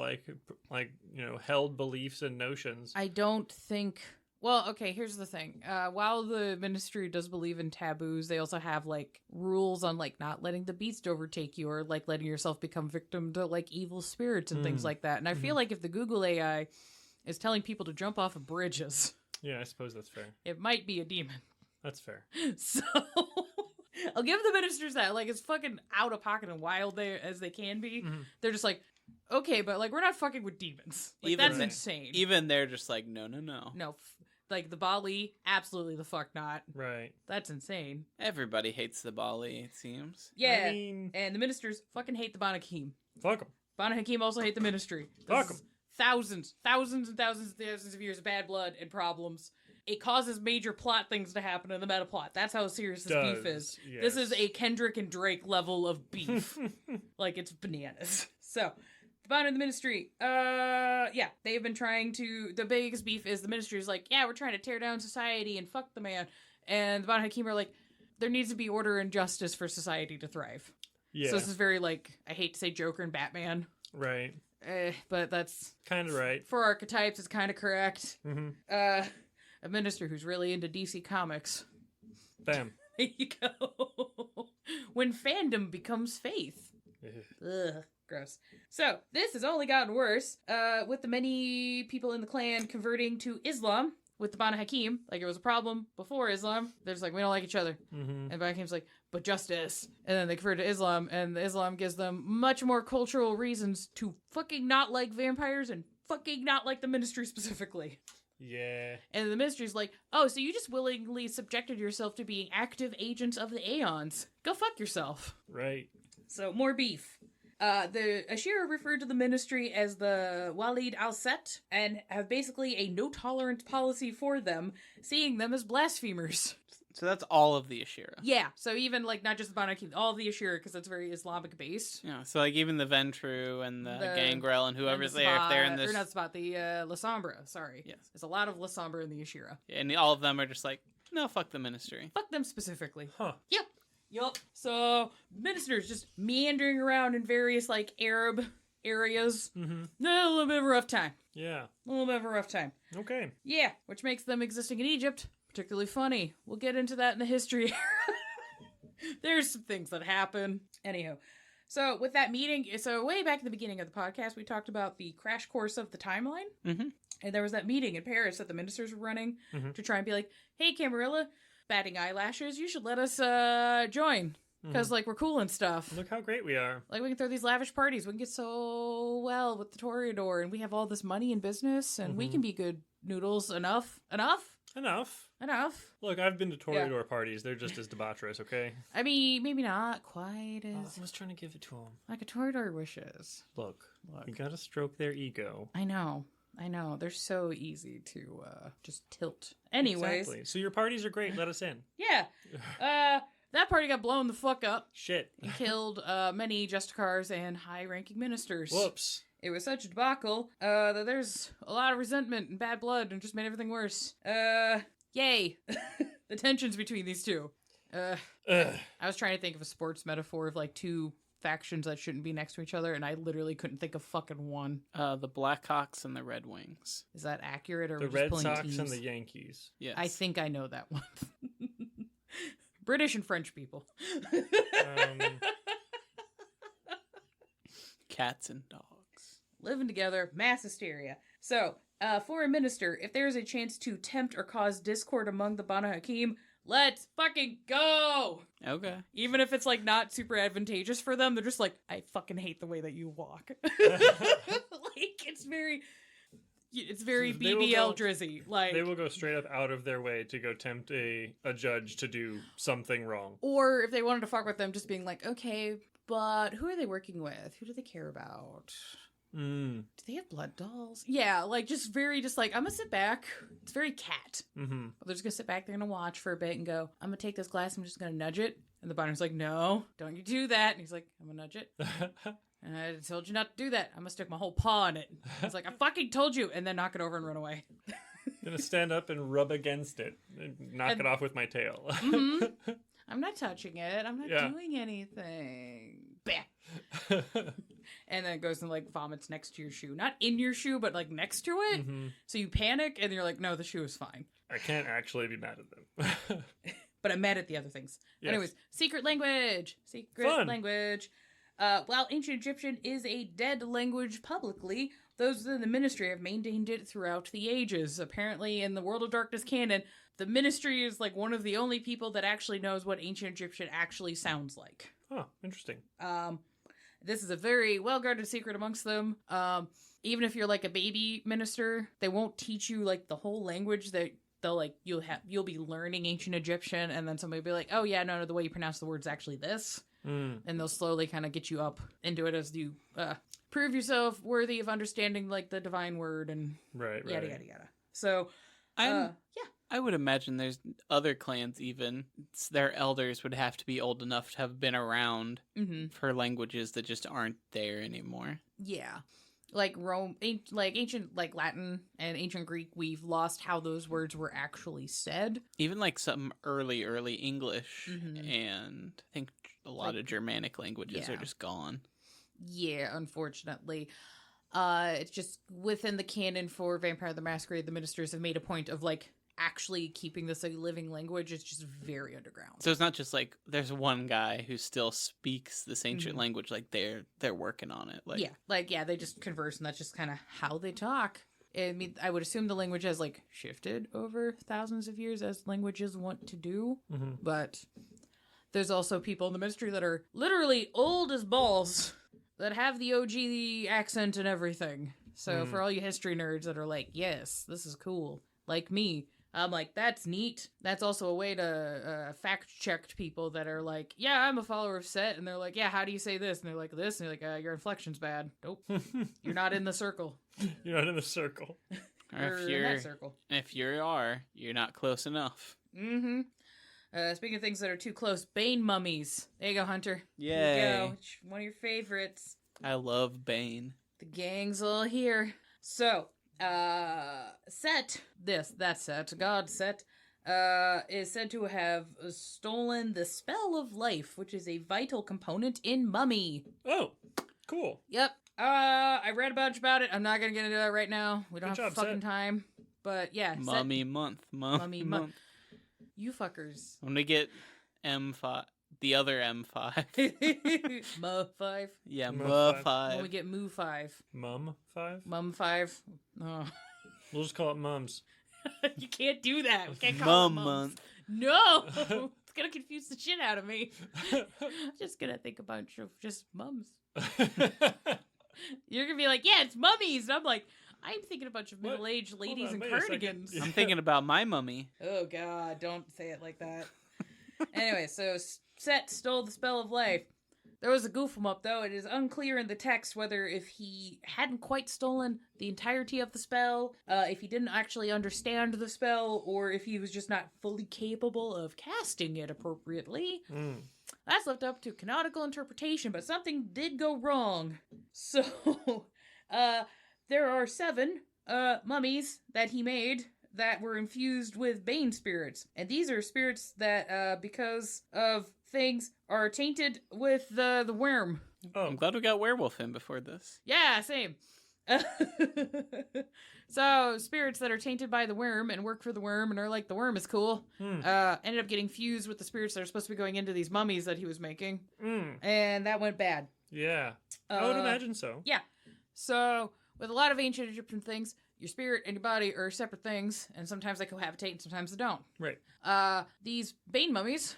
held beliefs and notions. I don't think... Well, okay, here's the thing. While the ministry does believe in taboos, they also have, like, rules on, like, not letting the beast overtake you or, like, letting yourself become victim to, like, evil spirits and things like that. And I feel like if the Google AI is telling people to jump off of bridges... Yeah, I suppose that's fair. It might be a demon. That's fair. So... I'll give the ministers that. Like, as fucking out of pocket and wild as they can be, they're just like, okay, but, like, we're not fucking with demons. Like, that's insane. Even they're just like, no. No, like, the Bali, absolutely the fuck not. Right. That's insane. Everybody hates the Bali, it seems. Yeah, I mean... and the ministers fucking hate the Bana Hakim. Fuck them. Bana Hakim also hate the ministry. Fuck 'em. Thousands and thousands of years of bad blood and problems. It causes major plot things to happen in the meta plot. That's how serious this beef is. Yes. This is a Kendrick and Drake level of beef. Like, it's bananas. So, the Bana and the ministry, yeah, they've been trying to, the biggest beef is the ministry is like, yeah, we're trying to tear down society and fuck the man. And the Bana Hakim are like, there needs to be order and justice for society to thrive. Yeah. So this is very, like, I hate to say Joker and Batman. Right. But that's... Kind of right. For archetypes, it's kind of correct. Mm-hmm. A minister who's really into DC Comics. Bam. There you go. When fandom becomes faith. Ugh, gross. So, this has only gotten worse, with the many people in the clan converting to Islam with the Bana Hakim. Like, it was a problem before Islam. They're just like, we don't like each other. And Bana Hakim's like, but justice. And then they convert to Islam, and Islam gives them much more cultural reasons to fucking not like vampires and fucking not like the ministry specifically. Yeah. And the ministry's like, oh, so you just willingly subjected yourself to being active agents of the Aeons. Go fuck yourself. Right. So, more beef. The Ashira referred to the ministry as the Walid al-Set and have basically a no-tolerance policy for them, seeing them as blasphemers. So that's all of the Ashira. Yeah, so even, like, not just the Banaki, all of the Ashira, because it's very Islamic-based. Yeah, so, like, even the Ventru and the Gangrel and whoever's and the there, Spa, if they're in this... Or not Spot, the La Sombra, sorry. Yes. There's a lot of La Sombra in the Ashira. And all of them are just like, no, fuck the ministry. Fuck them specifically. Huh. Yup. So, ministers just meandering around in various, like, Arab areas. Mm-hmm. A little bit of a rough time. Yeah. A little bit of a rough time. Okay. Yeah, which makes them existing in Egypt particularly funny. We'll get into that in the history. There's some things that happen. Anyhow, so with that meeting, so way back at the beginning of the podcast, we talked about the crash course of the timeline. Mm-hmm. And there was that meeting in Paris that the ministers were running to try and be like, hey, Camarilla, batting eyelashes, you should let us join. Because, like, we're cool and stuff. Look how great we are. Like, we can throw these lavish parties. We can get so well with the Toreador. And we have all this money in business. And we can be good noodles. Enough. Look, I've been to Toreador parties. They're just as debaucherous, okay? I mean, maybe not quite as... I was trying to give it to them. like a Toreador wishes. Look, you gotta stroke their ego. I know. They're so easy to just tilt. Anyways. Exactly. So your parties are great. Let us in. Yeah. That party got blown the fuck up. Shit. And killed many Justicars and high-ranking ministers. Whoops. It was such a debacle that there's a lot of resentment and bad blood and just made everything worse. Yay. The tensions between these two. I was trying to think of a sports metaphor of like two factions that shouldn't be next to each other, and I literally couldn't think of fucking one. The Blackhawks and the Red Wings. Is that accurate, or The are we Red just pulling Sox teams? and the Yankees. Yes. I think I know that one. British and French people. Cats and dogs. Living together, mass hysteria. So, for a minister, if there's a chance to tempt or cause discord among the Banu Hakim, let's fucking go! Okay. Even if it's, like, not super advantageous for them, they're just like, I fucking hate the way that you walk. Like, it's very They will BBL go- drizzy. Like, They will go straight up out of their way to go tempt a judge to do something wrong. or if they wanted to fuck with them, just being like, okay, but who are they working with? Who do they care about? Do they have blood dolls? Yeah, like, just like, I'm gonna sit back. It's very cat. Mm-hmm. They're just gonna sit back, they're gonna watch for a bit and go, I'm gonna take this glass, I'm just gonna nudge it. And the Bonner's like, no, don't you do that. And he's like, I'm gonna nudge it. And I told you not to do that. I'm gonna stick my whole paw in it. He's like, I fucking told you. And then knock it over and run away. Gonna stand up and rub against it and knock it off with my tail. I'm not touching it. I'm not doing anything. Bah. And then it goes and, like, vomits next to your shoe. Not in your shoe, but, like, next to it. Mm-hmm. So you panic, and you're like, no, the shoe is fine. I can't actually be mad at them. But I'm mad at the other things. Yes. Anyways, secret language. Fun. While ancient Egyptian is a dead language publicly, those within the ministry have maintained it throughout the ages. Apparently, in the World of Darkness canon, the ministry is, like, one of the only people that actually knows what ancient Egyptian actually sounds like. Oh, interesting. This is a very well-guarded secret amongst them. Even if you're, like, a baby minister, they won't teach you, like, the whole language. They'll, like, you'll be learning ancient Egyptian, and then somebody will be like, oh yeah, no, the way you pronounce the word is actually this. And they'll slowly kind of get you up into it as you prove yourself worthy of understanding, like, the divine word and Right. yada yada yada. So, I would imagine there's other clans even. Their elders would have to be old enough to have been around for languages that just aren't there anymore. Yeah. Like ancient, like Latin and ancient Greek, we've lost how those words were actually said. Even like some early English and I think a lot of Germanic languages are just gone. Yeah, unfortunately. It's just within the canon for Vampire the Masquerade, the ministers have made a point of, like, actually keeping this a living language. It's just very underground. So it's not just like there's one guy who still speaks this ancient language, like they're working on it. Like they just converse, and that's just kind of how they talk. I mean, I would assume the language has, like, shifted over thousands of years as languages want to do, but there's also people in the ministry that are literally old as balls that have the OG accent and everything. So for all you history nerds that are like, yes, this is cool, like me, I'm like, that's neat. That's also a way to fact-check people that are like, yeah, I'm a follower of Set. And they're like, yeah, how do you say this? And they're like, this. And they're like, your inflection's bad. Nope. You're not in the circle. You're not in the circle. Or In that circle. if you are, you're not close enough. Mm-hmm. Speaking of things that are too close, Bane mummies. There you go, Hunter. Yay. There you go. One of your favorites. I love Bane. The gang's all here. So, Set, God Set, is said to have stolen the spell of life, which is a vital component in Mummy. Oh, cool. Yep. I read a bunch about it. I'm not gonna get into that right now. We don't Good have job, fucking Set. time. But yeah, Mummy month. Mummy month. You fuckers. I'm gonna get M5. The other M5. Mu 5. Yeah, Mu M5. When we get Moo 5. Mum 5? Mum 5. Oh. We'll just call it mums. You can't do that. We can't call it Mum mums. month. No! It's gonna confuse the shit out of me. I'm just gonna think a bunch of just mums. You're gonna be like, yeah, it's mummies! And I'm like, I'm thinking a bunch of What? middle-aged ladies on, in wait a second. cardigans. I'm thinking about my mummy. Oh god, don't say it like that. Anyway, so Set stole the spell of life. There was a goof him up, though. It is unclear in the text whether if he hadn't quite stolen the entirety of the spell, if he didn't actually understand the spell, or if he was just not fully capable of casting it appropriately. That's left up to canonical interpretation, but something did go wrong. So, there are 7 mummies that he made that were infused with Bane spirits. And these are spirits that, because of things, are tainted with the worm. Oh, I'm glad we got werewolf in before this. Yeah, same. So, spirits that are tainted by the worm and work for the worm and are like, the worm is cool, ended up getting fused with the spirits that are supposed to be going into these mummies that he was making. And that went bad. yeah. I would imagine so. Yeah. So, with a lot of ancient Egyptian things, your spirit and your body are separate things, and sometimes they cohabitate and sometimes they don't. Right. These Bane mummies,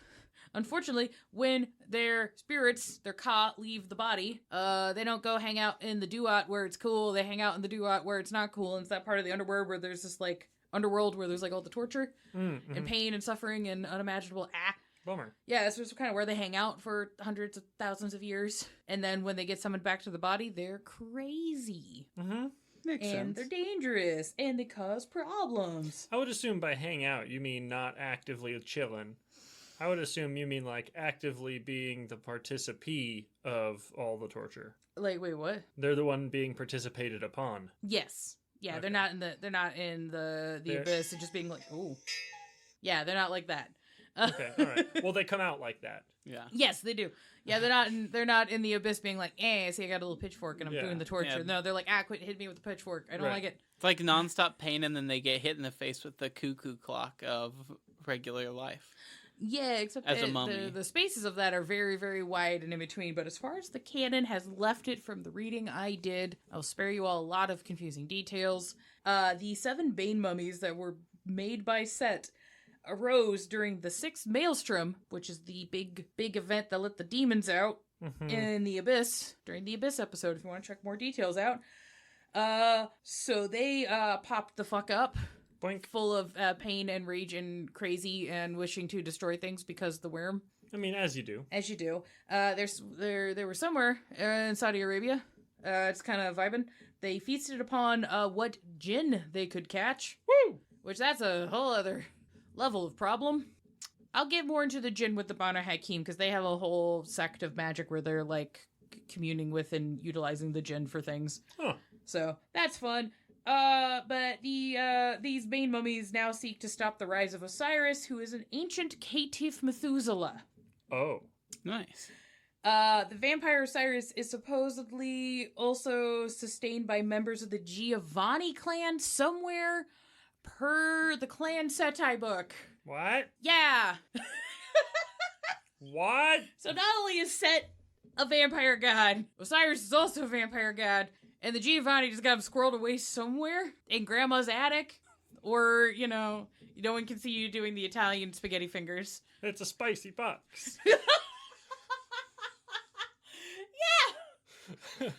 unfortunately, when their spirits, their ka, leave the body, they don't go hang out in the duat where it's cool. They hang out in the duat where it's not cool, and it's that part of the underworld where there's this, like, underworld where there's, like, all the torture and pain and suffering and unimaginable Bummer. Yeah, that's just kind of where they hang out for hundreds of thousands of years. And then when they get summoned back to the body, they're crazy. Makes And sense. they're dangerous, and they cause problems. I would assume by hang out, you mean not actively chilling. I would assume you mean like actively being the participee of all the torture. Like, wait, what? They're the one being participated upon. Yes. Yeah, Okay. they're not in the abyss and just being like, ooh. Yeah, they're not like that. Okay, all right. Well, they come out like that. Yeah. Yes, they do. Yeah, they're not in the abyss being like, see, I got a little pitchfork and I'm doing the torture. Yeah. No, they're like, quit hitting me with the pitchfork. I don't Right. like it. It's like nonstop pain, and then they get hit in the face with the cuckoo clock of regular life. Yeah, except As a that mummy. the spaces of that are very, very wide and in between. But as far as the canon has left it from the reading I did, I'll spare you all a lot of confusing details. The 7 Bane mummies that were made by Set arose during the 6th Maelstrom, which is the big event that let the demons out in the Abyss, during the Abyss episode, if you want to check more details out. So they popped the fuck up. Boink. Full of pain and rage and crazy and wishing to destroy things because of the worm. I mean, as you do. As you do. They were somewhere in Saudi Arabia. It's kind of vibing. They feasted upon what jinn they could catch. Woo! Which that's a whole other level of problem. I'll get more into the jinn with the Banu Hakim because they have a whole sect of magic where they're like communing with and utilizing the jinn for things. Huh. So that's fun. But these Bane mummies now seek to stop the rise of Osiris, who is an ancient caitiff Methuselah. Oh. Nice. The vampire Osiris is supposedly also sustained by members of the Giovanni clan somewhere per the clan Setai book. What? Yeah. What? So not only is Set a vampire god, Osiris is also a vampire god, and the Giovanni just got him squirreled away somewhere in Grandma's attic, or, no one can see you doing the Italian spaghetti fingers. It's a spicy box.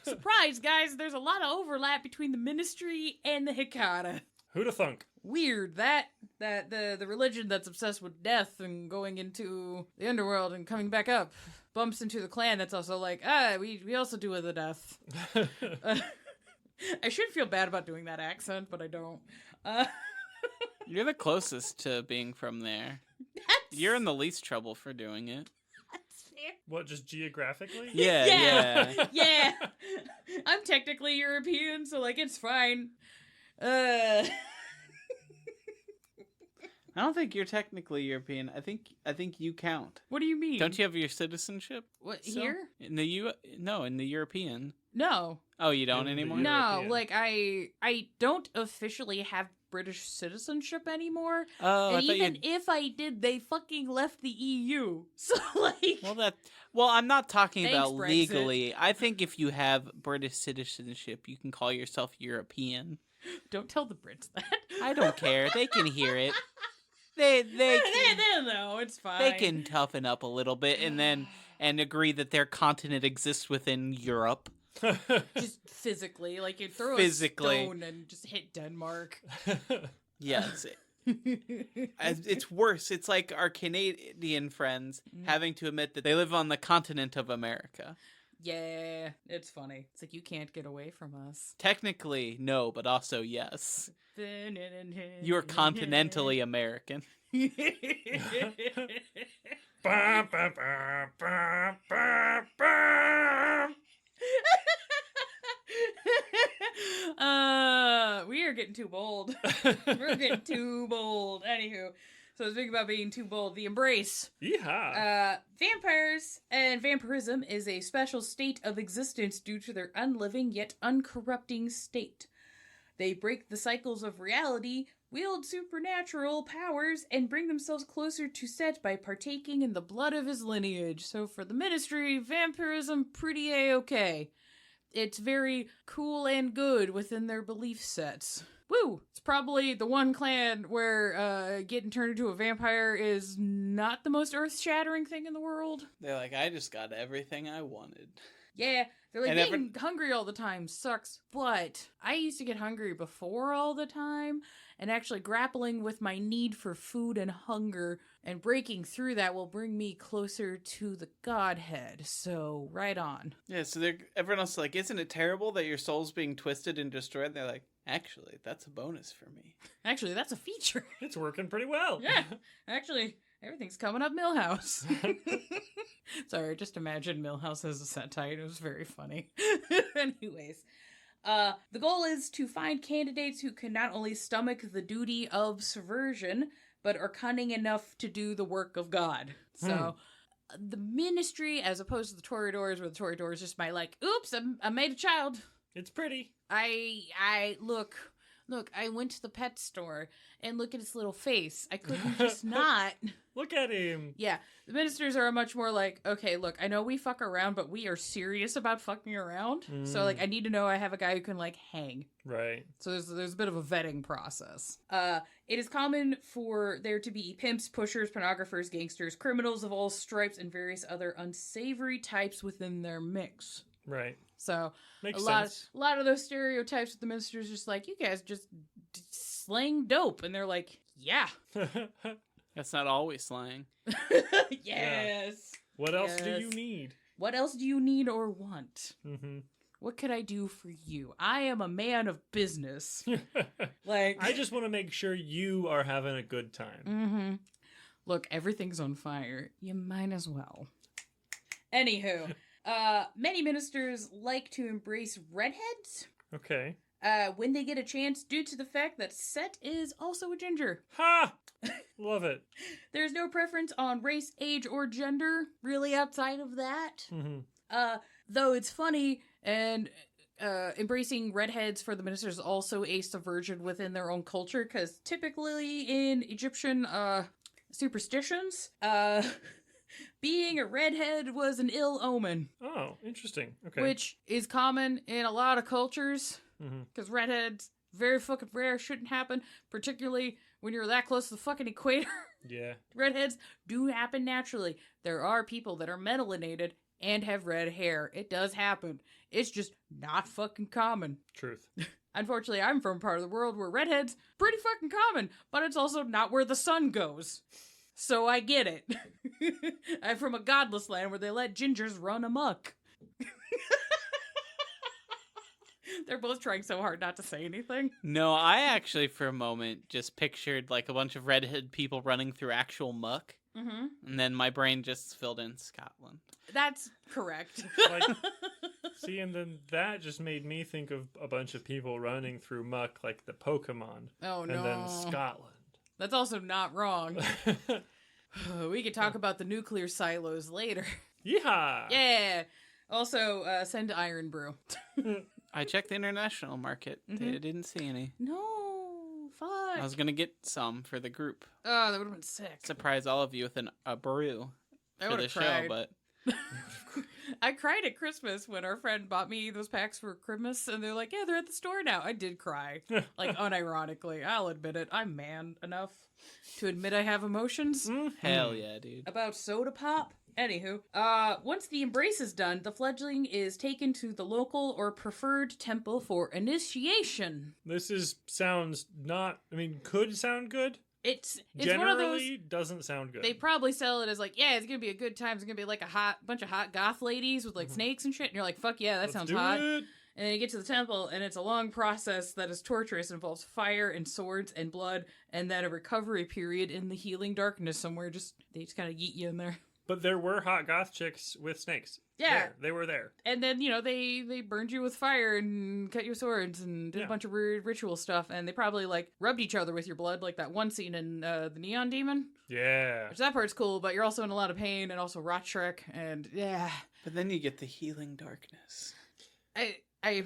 Surprise, guys, there's a lot of overlap between the Ministry and the Hikata. Who'da thunk? Weird that the religion that's obsessed with death and going into the underworld and coming back up bumps into the clan that's also like, we also do with the death. I should feel bad about doing that accent, but I don't. You're the closest to being from there. You're in the least trouble for doing it. That's fair. What, just geographically? Yeah. Yeah. I'm technically European, so like it's fine. I don't think you're technically European. I think you count. What do you mean? Don't you have your citizenship? What, still? here? In the No, in the European. No. Oh, you don't In the anymore? No, European. like I don't officially have British citizenship anymore. Oh, And even if I did, they fucking left the EU. So like Well, I'm not talking Thanks, about Brexit. legally. I think if you have British citizenship, you can call yourself European. don't tell the Brits that. I don't care. They can hear it. They know, it's fine. they can toughen up a little bit and agree that their continent exists within Europe. just physically, like you throw Physically. a stone and just hit Denmark. Yes. It's worse. It's like our Canadian friends having to admit that they live on the continent of America. Yeah, it's funny. It's like you can't get away from us. Technically, no, but also yes. You're continentally American. Ba, ba, ba, ba, ba, ba. We are getting too bold. We're getting too bold. Anywho, so speaking about being too bold, the embrace. Yeehaw. Vampires and vampirism is a special state of existence due to their unliving yet uncorrupting state. They break the cycles of reality, wield supernatural powers, and bring themselves closer to Set by partaking in the blood of his lineage. So for the Ministry, vampirism pretty A-okay. It's very cool and good within their belief sets. Woo! It's probably the one clan where getting turned into a vampire is not the most earth-shattering thing in the world. They're like, I just got everything I wanted. Yeah, they're like, And getting hungry all the time sucks, but I used to get hungry before all the time, and actually grappling with my need for food and hunger and breaking through that will bring me closer to the Godhead. So, right on. Yeah, so everyone else is like, isn't it terrible that your soul's being twisted and destroyed? They're like, actually, that's a bonus for me. Actually, that's a feature. It's working pretty well. Yeah, actually, everything's coming up Millhouse. Sorry, just imagine Millhouse as a set type. It was very funny. Anyways, the goal is to find candidates who can not only stomach the duty of subversion, but are cunning enough to do the work of God. So, the Ministry, as opposed to the Toreadors, where the Toreadors just might like, oops, I made a child. It's pretty. Look, I went to the pet store and look at his little face. I couldn't just not. Look at him. Yeah, the Ministers are much more like, okay, look, I know we fuck around, but we are serious about fucking around. So, like, I need to know I have a guy who can, like, hang. Right. So there's a bit of a vetting process. It is common for there to be pimps, pushers, pornographers, gangsters, criminals of all stripes, and various other unsavory types within their mix. Right. So Makes a sense. lot of those stereotypes with the Ministers just like, you guys just slang dope, and they're like, yeah. That's not always slang. Yes. What else do Yes. you need? What else do you need or want? Mm-hmm. What could I do for you? I am a man of business. Like, I just want to make sure you are having a good time. Mm-hmm. Look, everything's on fire. You might as well. Anywho, many ministers like to embrace redheads Okay. when they get a chance due to the fact that Set is also a ginger. Ha! Love it. There's no preference on race, age, or gender, really, outside of that. Mm-hmm. Though it's funny, and embracing redheads for the ministers is also a subversion within their own culture, because typically in Egyptian superstitions, being a redhead was an ill omen. Oh, interesting. Okay. Which is common in a lot of cultures, because redheads, very fucking rare, shouldn't happen, particularly when you're that close to the fucking equator. Yeah. Redheads do happen naturally. There are people that are melanated and have red hair. It does happen. It's just not fucking common. Truth. Unfortunately, I'm from a part of the world where redheads pretty fucking common, but it's also not where the sun goes. So I get it. I'm from a godless land where they let gingers run amok. They're both trying so hard not to say anything. No, I actually for a moment just pictured like a bunch of redhead people running through actual muck. Mm-hmm. And then my brain just filled in Scotland. That's correct. Like, see, and then that just made me think of a bunch of people running through muck like the Pokemon. Oh, no. And then Scotland. That's also not wrong. We could talk about the nuclear silos later. Yeehaw! Yeah. Also, send Iron Brew. I checked the international market. Mhm. They didn't see any. No, fuck. I was going to get some for the group. Oh, that would have been sick. Surprise all of you with a brew I for would the have show, cried. but I cried at Christmas when our friend bought me those packs for Christmas, and they're like, yeah, they're at the store now. I did cry. Like, unironically. I'll admit it. I'm man enough to admit I have emotions. hell yeah, dude. About soda pop. Anywho, once the embrace is done, the fledgling is taken to the local or preferred temple for initiation. This sounds not, I mean, could sound good. It's Generally one of those. doesn't sound good. They probably sell it as like, yeah, it's gonna be a good time. It's gonna be like a bunch of hot goth ladies with like snakes and shit. And you're like, fuck yeah, that Let's sounds do hot. it. And then you get to the temple, and it's a long process that is torturous. It involves fire and swords and blood, and then a recovery period in the healing darkness somewhere. They just kind of yeet you in there. But there were hot goth chicks with snakes. Yeah. There, they were there. And then, they burned you with fire and cut you with swords and did a bunch of weird ritual stuff. And they probably, like, rubbed each other with your blood, like that one scene in The Neon Demon. Yeah. Which that part's cool, but you're also in a lot of pain and also rot Shrek. And, yeah. But then you get the healing darkness. I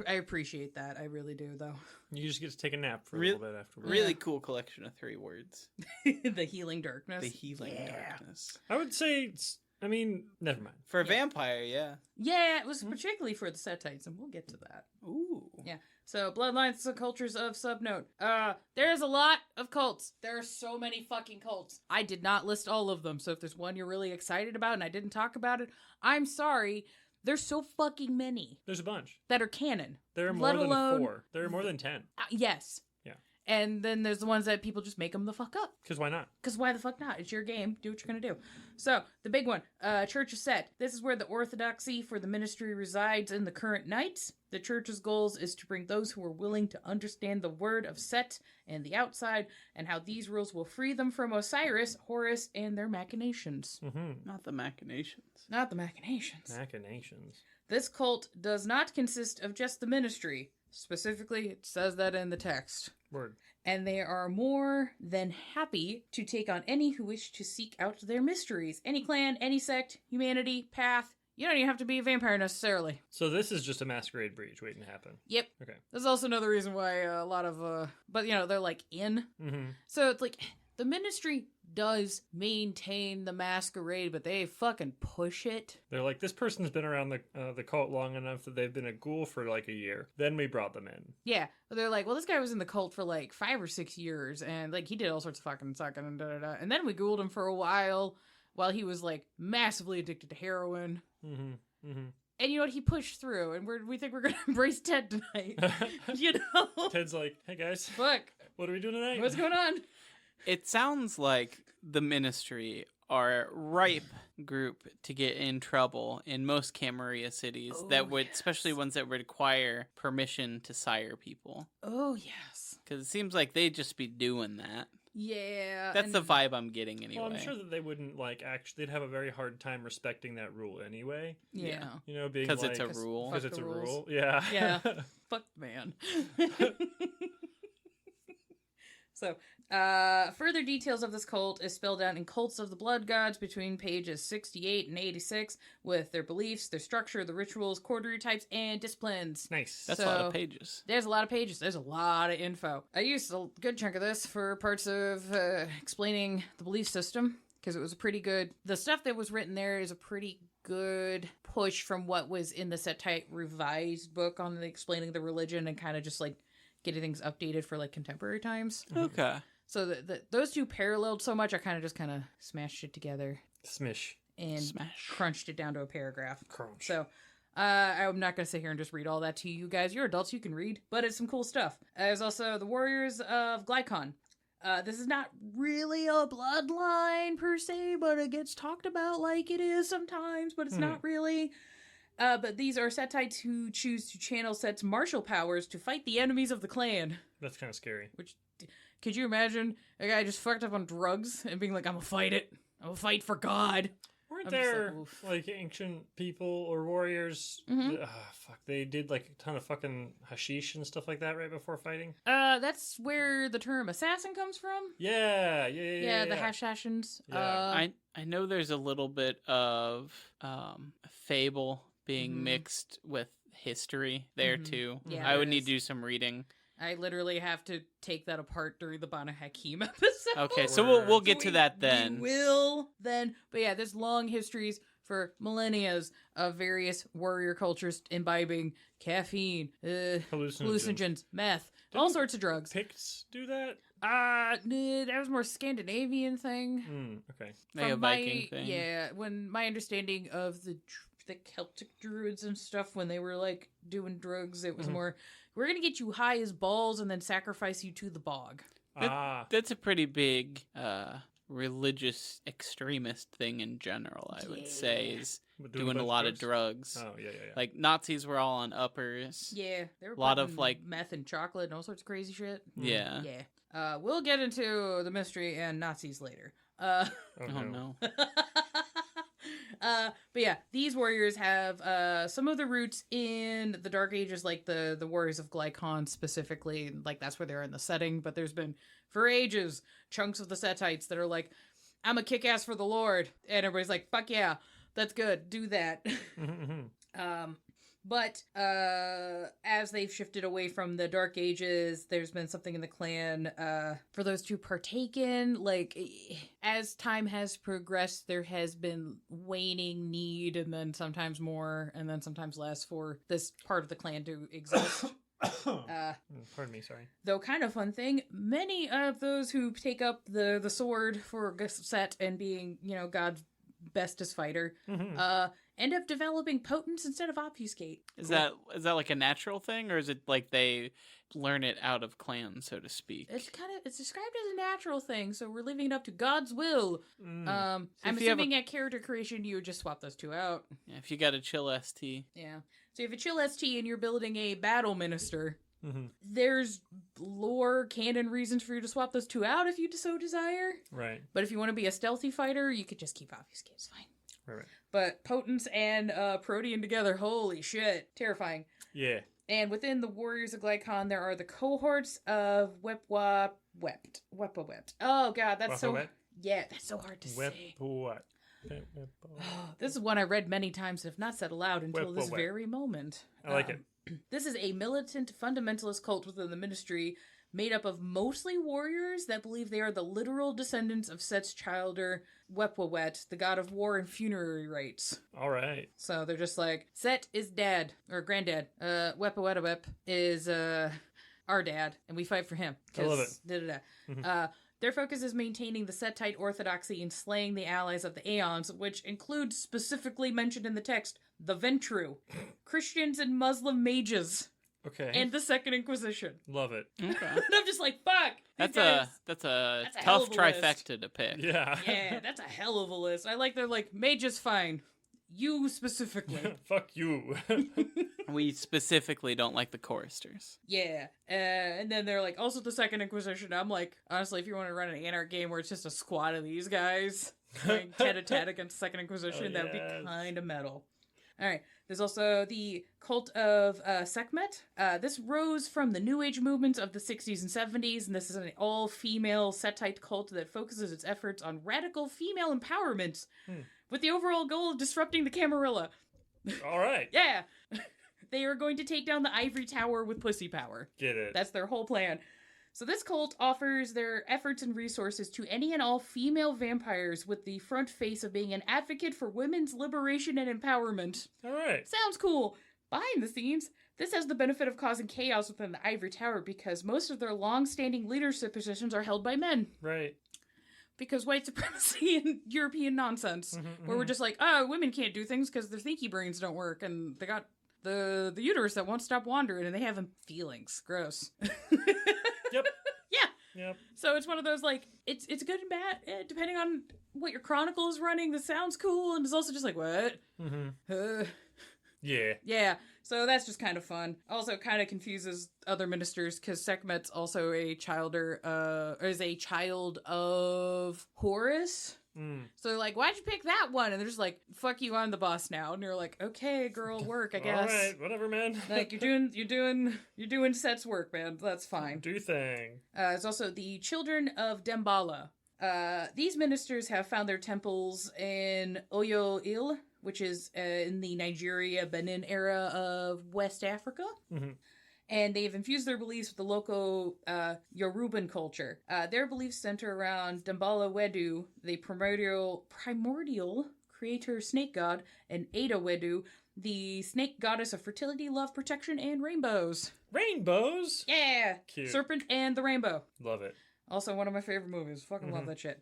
appreciate that. I really do, though. You just get to take a nap for a little bit afterwards. Really cool collection of 3 words. The healing darkness. The healing darkness. I would say, never mind. For a vampire, yeah. Yeah, it was particularly for the Setites, and we'll get to that. Ooh. Yeah. So, bloodlines and cultures of Subnote. There's a lot of cults. There are so many fucking cults. I did not list all of them, so if there's one you're really excited about and I didn't talk about it, I'm sorry. There's so fucking many. There's a bunch. That are canon. There are more than 4. There are more than 10. Yes. Yeah. And then there's the ones that people just make them the fuck up. Because why not? Because why the fuck not? It's your game. Do what you're going to do. So, the big one, Church of Set. This is where the orthodoxy for the ministry resides in the current knights. The church's goals is to bring those who are willing to understand the word of Set and the outside, and how these rules will free them from Osiris, Horus, and their machinations. Mm-hmm. Not the machinations. Not the machinations. Machinations. This cult does not consist of just the ministry. Specifically, it says that in the text. Word. And they are more than happy to take on any who wish to seek out their mysteries. Any clan, any sect, humanity, path. You don't even have to be a vampire necessarily. So this is just a masquerade breach waiting to happen. Yep. Okay. There's also another reason why a lot of, but they're like in. Mm-hmm. So it's like, the ministry does maintain the masquerade, but they fucking push it. They're like, this person's been around the cult long enough that they've been a ghoul for like a year. Then we brought them in. Yeah. They're like, well, this guy was in the cult for like 5 or 6 years, and like he did all sorts of fucking sucking and da-da-da. And then we Googled him for a while he was like massively addicted to heroin. Mm-hmm. Mm-hmm. And you know what? He pushed through, and we think we're going to embrace Ted tonight. You know? Ted's like, hey guys, Fuck. what are we doing tonight? What's going on? It sounds like the ministry are a ripe group to get in trouble in most Camarilla cities especially ones that require permission to sire people. Oh, yes. Because it seems like they'd just be doing that. Yeah. That's the vibe I'm getting anyway. Well, I'm sure that they wouldn't they'd have a very hard time respecting that rule anyway. Yeah. You know, being because it's a rule. Because Fuck it's the a rules. rule. Yeah. Yeah. Fuck, man. So, further details of this cult is spelled out in Cults of the Blood Gods between pages 68 and 86 with their beliefs, their structure, the rituals, quarterly types, and disciplines. Nice. That's a lot of pages. There's a lot of pages. There's a lot of info. I used a good chunk of this for parts of explaining the belief system because it was a pretty good... The stuff that was written there is a pretty good push from what was in the Setite revised book on explaining the religion and kind of just like getting things updated for like contemporary times. Okay. So those two paralleled so much, I kind of smashed it together Smish. and Smash. crunched it down to a paragraph. Crunch. So I'm not going to sit here and just read all that to you guys. You're adults, you can read, but it's some cool stuff. There's also the Warriors of Glycon. This is not really a bloodline per se, but it gets talked about like it is sometimes, but it's not really. But these are Setites who choose to channel Set's martial powers to fight the enemies of the clan. That's kind of scary. Which, could you imagine a guy just fucked up on drugs and being like, I'm gonna fight it. I'm gonna fight for God. Weren't there, like, ancient people or warriors? They did, like, a ton of fucking hashish and stuff like that right before fighting? That's where the term assassin comes from. Yeah, the hashashins. Yeah. I know there's a little bit of fable being mixed with history there, too. Yeah, I would need to do some reading. I literally have to take that apart during the Banu Hakim episode. Okay, so we'll get to that then. We will then. But yeah, there's long histories for millennia of various warrior cultures imbibing caffeine, hallucinogens, meth, all sorts of drugs. Picts do that? That was more Scandinavian thing. Okay. Like a Viking thing. Yeah, when my understanding of the Celtic druids and stuff, when they were like doing drugs, it was more, we're gonna get you high as balls and then sacrifice you to the bog. That's a pretty big religious extremist thing in general, I would say, is doing a lot of drugs. Oh, yeah. Like, Nazis were all on uppers. Yeah, they were a lot of, like, meth and chocolate and all sorts of crazy shit. Yeah. Yeah. We'll get into the mystery and Nazis later. Oh no. But yeah, these warriors have some of the roots in the Dark Ages, like the Warriors of Glycon specifically. Like, that's where they're in the setting. But there's been, for ages, chunks of the Setites that are like, I'm a kick-ass for the Lord. And everybody's like, fuck yeah, that's good, do that. But as they've shifted away from the Dark Ages, there's been something in the clan for those to partake in. Like, as time has progressed, there has been waning need, and then sometimes more, and then sometimes less for this part of the clan to exist. Pardon me, sorry. Though, kind of fun thing, many of those who take up the sword for Set and being, God's bestest fighter, end up developing potence instead of obfuscate. Is that like a natural thing, or is it like they learn it out of clan, so to speak? It's described as a natural thing, so we're leaving it up to God's will. I'm assuming at character creation you would just swap those two out. Yeah, if you got a chill ST. Yeah. So if you have a chill ST and you're building a battle minister, there's lore canon reasons for you to swap those two out if you so desire. Right. But if you want to be a stealthy fighter, you could just keep obfuscate. It's fine. Right. But potence and protean together, holy shit, terrifying. Yeah. And within the Warriors of Glycon, there are the cohorts of Wept. Oh god, that's so... Yeah, that's so hard to say. This is one I read many times and have not said aloud until this very moment. I like it. This is a militant fundamentalist cult within the ministry made up of mostly warriors that believe they are the literal descendants of Set's childer, Wepwawet, the god of war and funerary rites. All right. So they're just like, Set is dad, or granddad. Wepwawetawep is our dad, and we fight for him. I love it. Their focus is maintaining the Setite orthodoxy and slaying the allies of the Aeons, which includes, specifically mentioned in the text, the Ventru, Christians and Muslim mages. Okay. And the Second Inquisition. Love it. Okay. And I'm just like, fuck. That's a tough trifecta to pick. Yeah. Yeah, that's a hell of a list. I like they're like, mages fine. You specifically. Fuck you. We specifically don't like the choristers. Yeah. And then they're like, also the Second Inquisition. I'm like, honestly, if you want to run an Anarch game where it's just a squad of these guys going tete-a-tete against the Second Inquisition, that would be kind of metal. All right. There's also the cult of Sekhmet. This rose from the New Age movements of the 60s and 70s, and this is an all-female Setite cult that focuses its efforts on radical female empowerment with the overall goal of disrupting the Camarilla. All right. Yeah. They are going to take down the Ivory Tower with pussy power. Get it. That's their whole plan. So this cult offers their efforts and resources to any and all female vampires with the front face of being an advocate for women's liberation and empowerment. All right. Sounds cool. Behind the scenes, this has the benefit of causing chaos within the Ivory Tower because most of their long-standing leadership positions are held by men. Right. Because white supremacy and European nonsense, where we're just like, oh, women can't do things because their thinky brains don't work, and they got the uterus that won't stop wandering, and they have feelings. Gross. Yep. Yeah. Yep. So it's one of those, like, it's good and bad, depending on what your chronicle is running. This sounds cool, and it's also just like, what? Yeah. Yeah. So that's just kind of fun. Also, kind of confuses other ministers because Sekhmet's also is a child of Horus. So they're like, why'd you pick that one? And they're just like, fuck you, I'm the boss now. And you're like, okay, girl, work, I guess. All right, whatever, man. Like, you're doing Set's work, man. That's fine. Do thing. It's also the children of Dembala. These ministers have found their temples in Oyo-Il, which is in the Nigeria, Benin era of West Africa. And they've infused their beliefs with the local Yoruban culture. Their beliefs center around Dambala Wedu, the primordial creator snake god, and Ada Wedu, the snake goddess of fertility, love, protection, and rainbows. Rainbows? Yeah! Cute. Serpent and the Rainbow. Love it. Also one of my favorite movies. Fucking love that shit.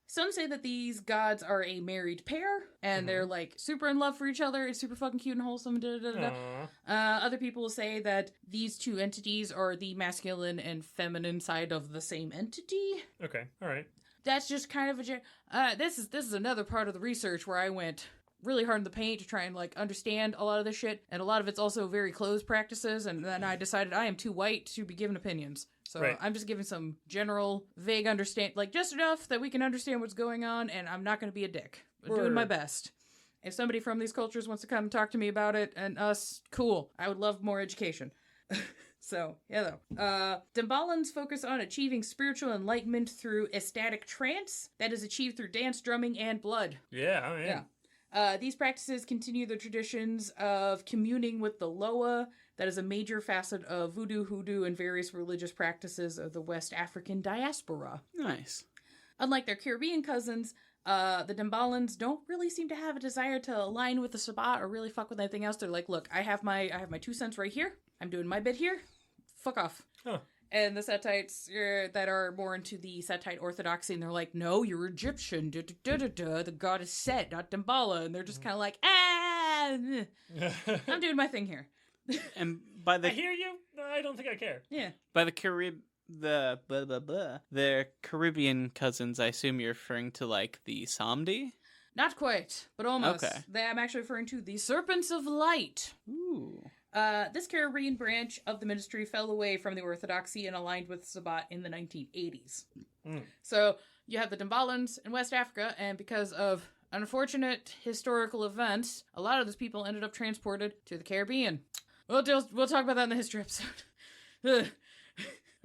Some say that these gods are a married pair, and they're, like, super in love for each other. It's super fucking cute and wholesome. Other people will say that these two entities are the masculine and feminine side of the same entity. Okay, all right. That's just kind of this is another part of the research where I went really hard in the paint to try and, like, understand a lot of this shit, and a lot of it's also very closed practices, and then I decided I am too white to be given opinions. So right. I'm just giving some general, vague like, just enough that we can understand what's going on, and I'm not going to be a dick. I'm doing my best. If somebody from these cultures wants to come and talk to me about it, and us, cool. I would love more education. So, yeah, though. Dambalans focus on achieving spiritual enlightenment through ecstatic trance that is achieved through dance, drumming, and blood. Yeah, I mean. Yeah. These practices continue the traditions of communing with the Loa. That is a major facet of voodoo, hoodoo, and various religious practices of the West African diaspora. Nice. Unlike their Caribbean cousins, the Dambalans don't really seem to have a desire to align with the Sabbat or really fuck with anything else. They're like, look, I have my 2 cents right here. I'm doing my bit here. Fuck off. Huh. And the Setites that are more into the Setite orthodoxy, and they're like, no, you're Egyptian. The god is Set, not Dambala. And they're just kind of like, I'm doing my thing here. And by the I hear you. I don't think I care. Yeah. By their Caribbean cousins, I assume you're referring to, like, the Samdi? Not quite, but almost. Okay. I'm actually referring to the Serpents of Light. Ooh. This Caribbean branch of the ministry fell away from the orthodoxy and aligned with Sabbat in the 1980s. So you have the Dambalans in West Africa, and because of unfortunate historical events, a lot of those people ended up transported to the Caribbean. We'll talk about that in the history episode.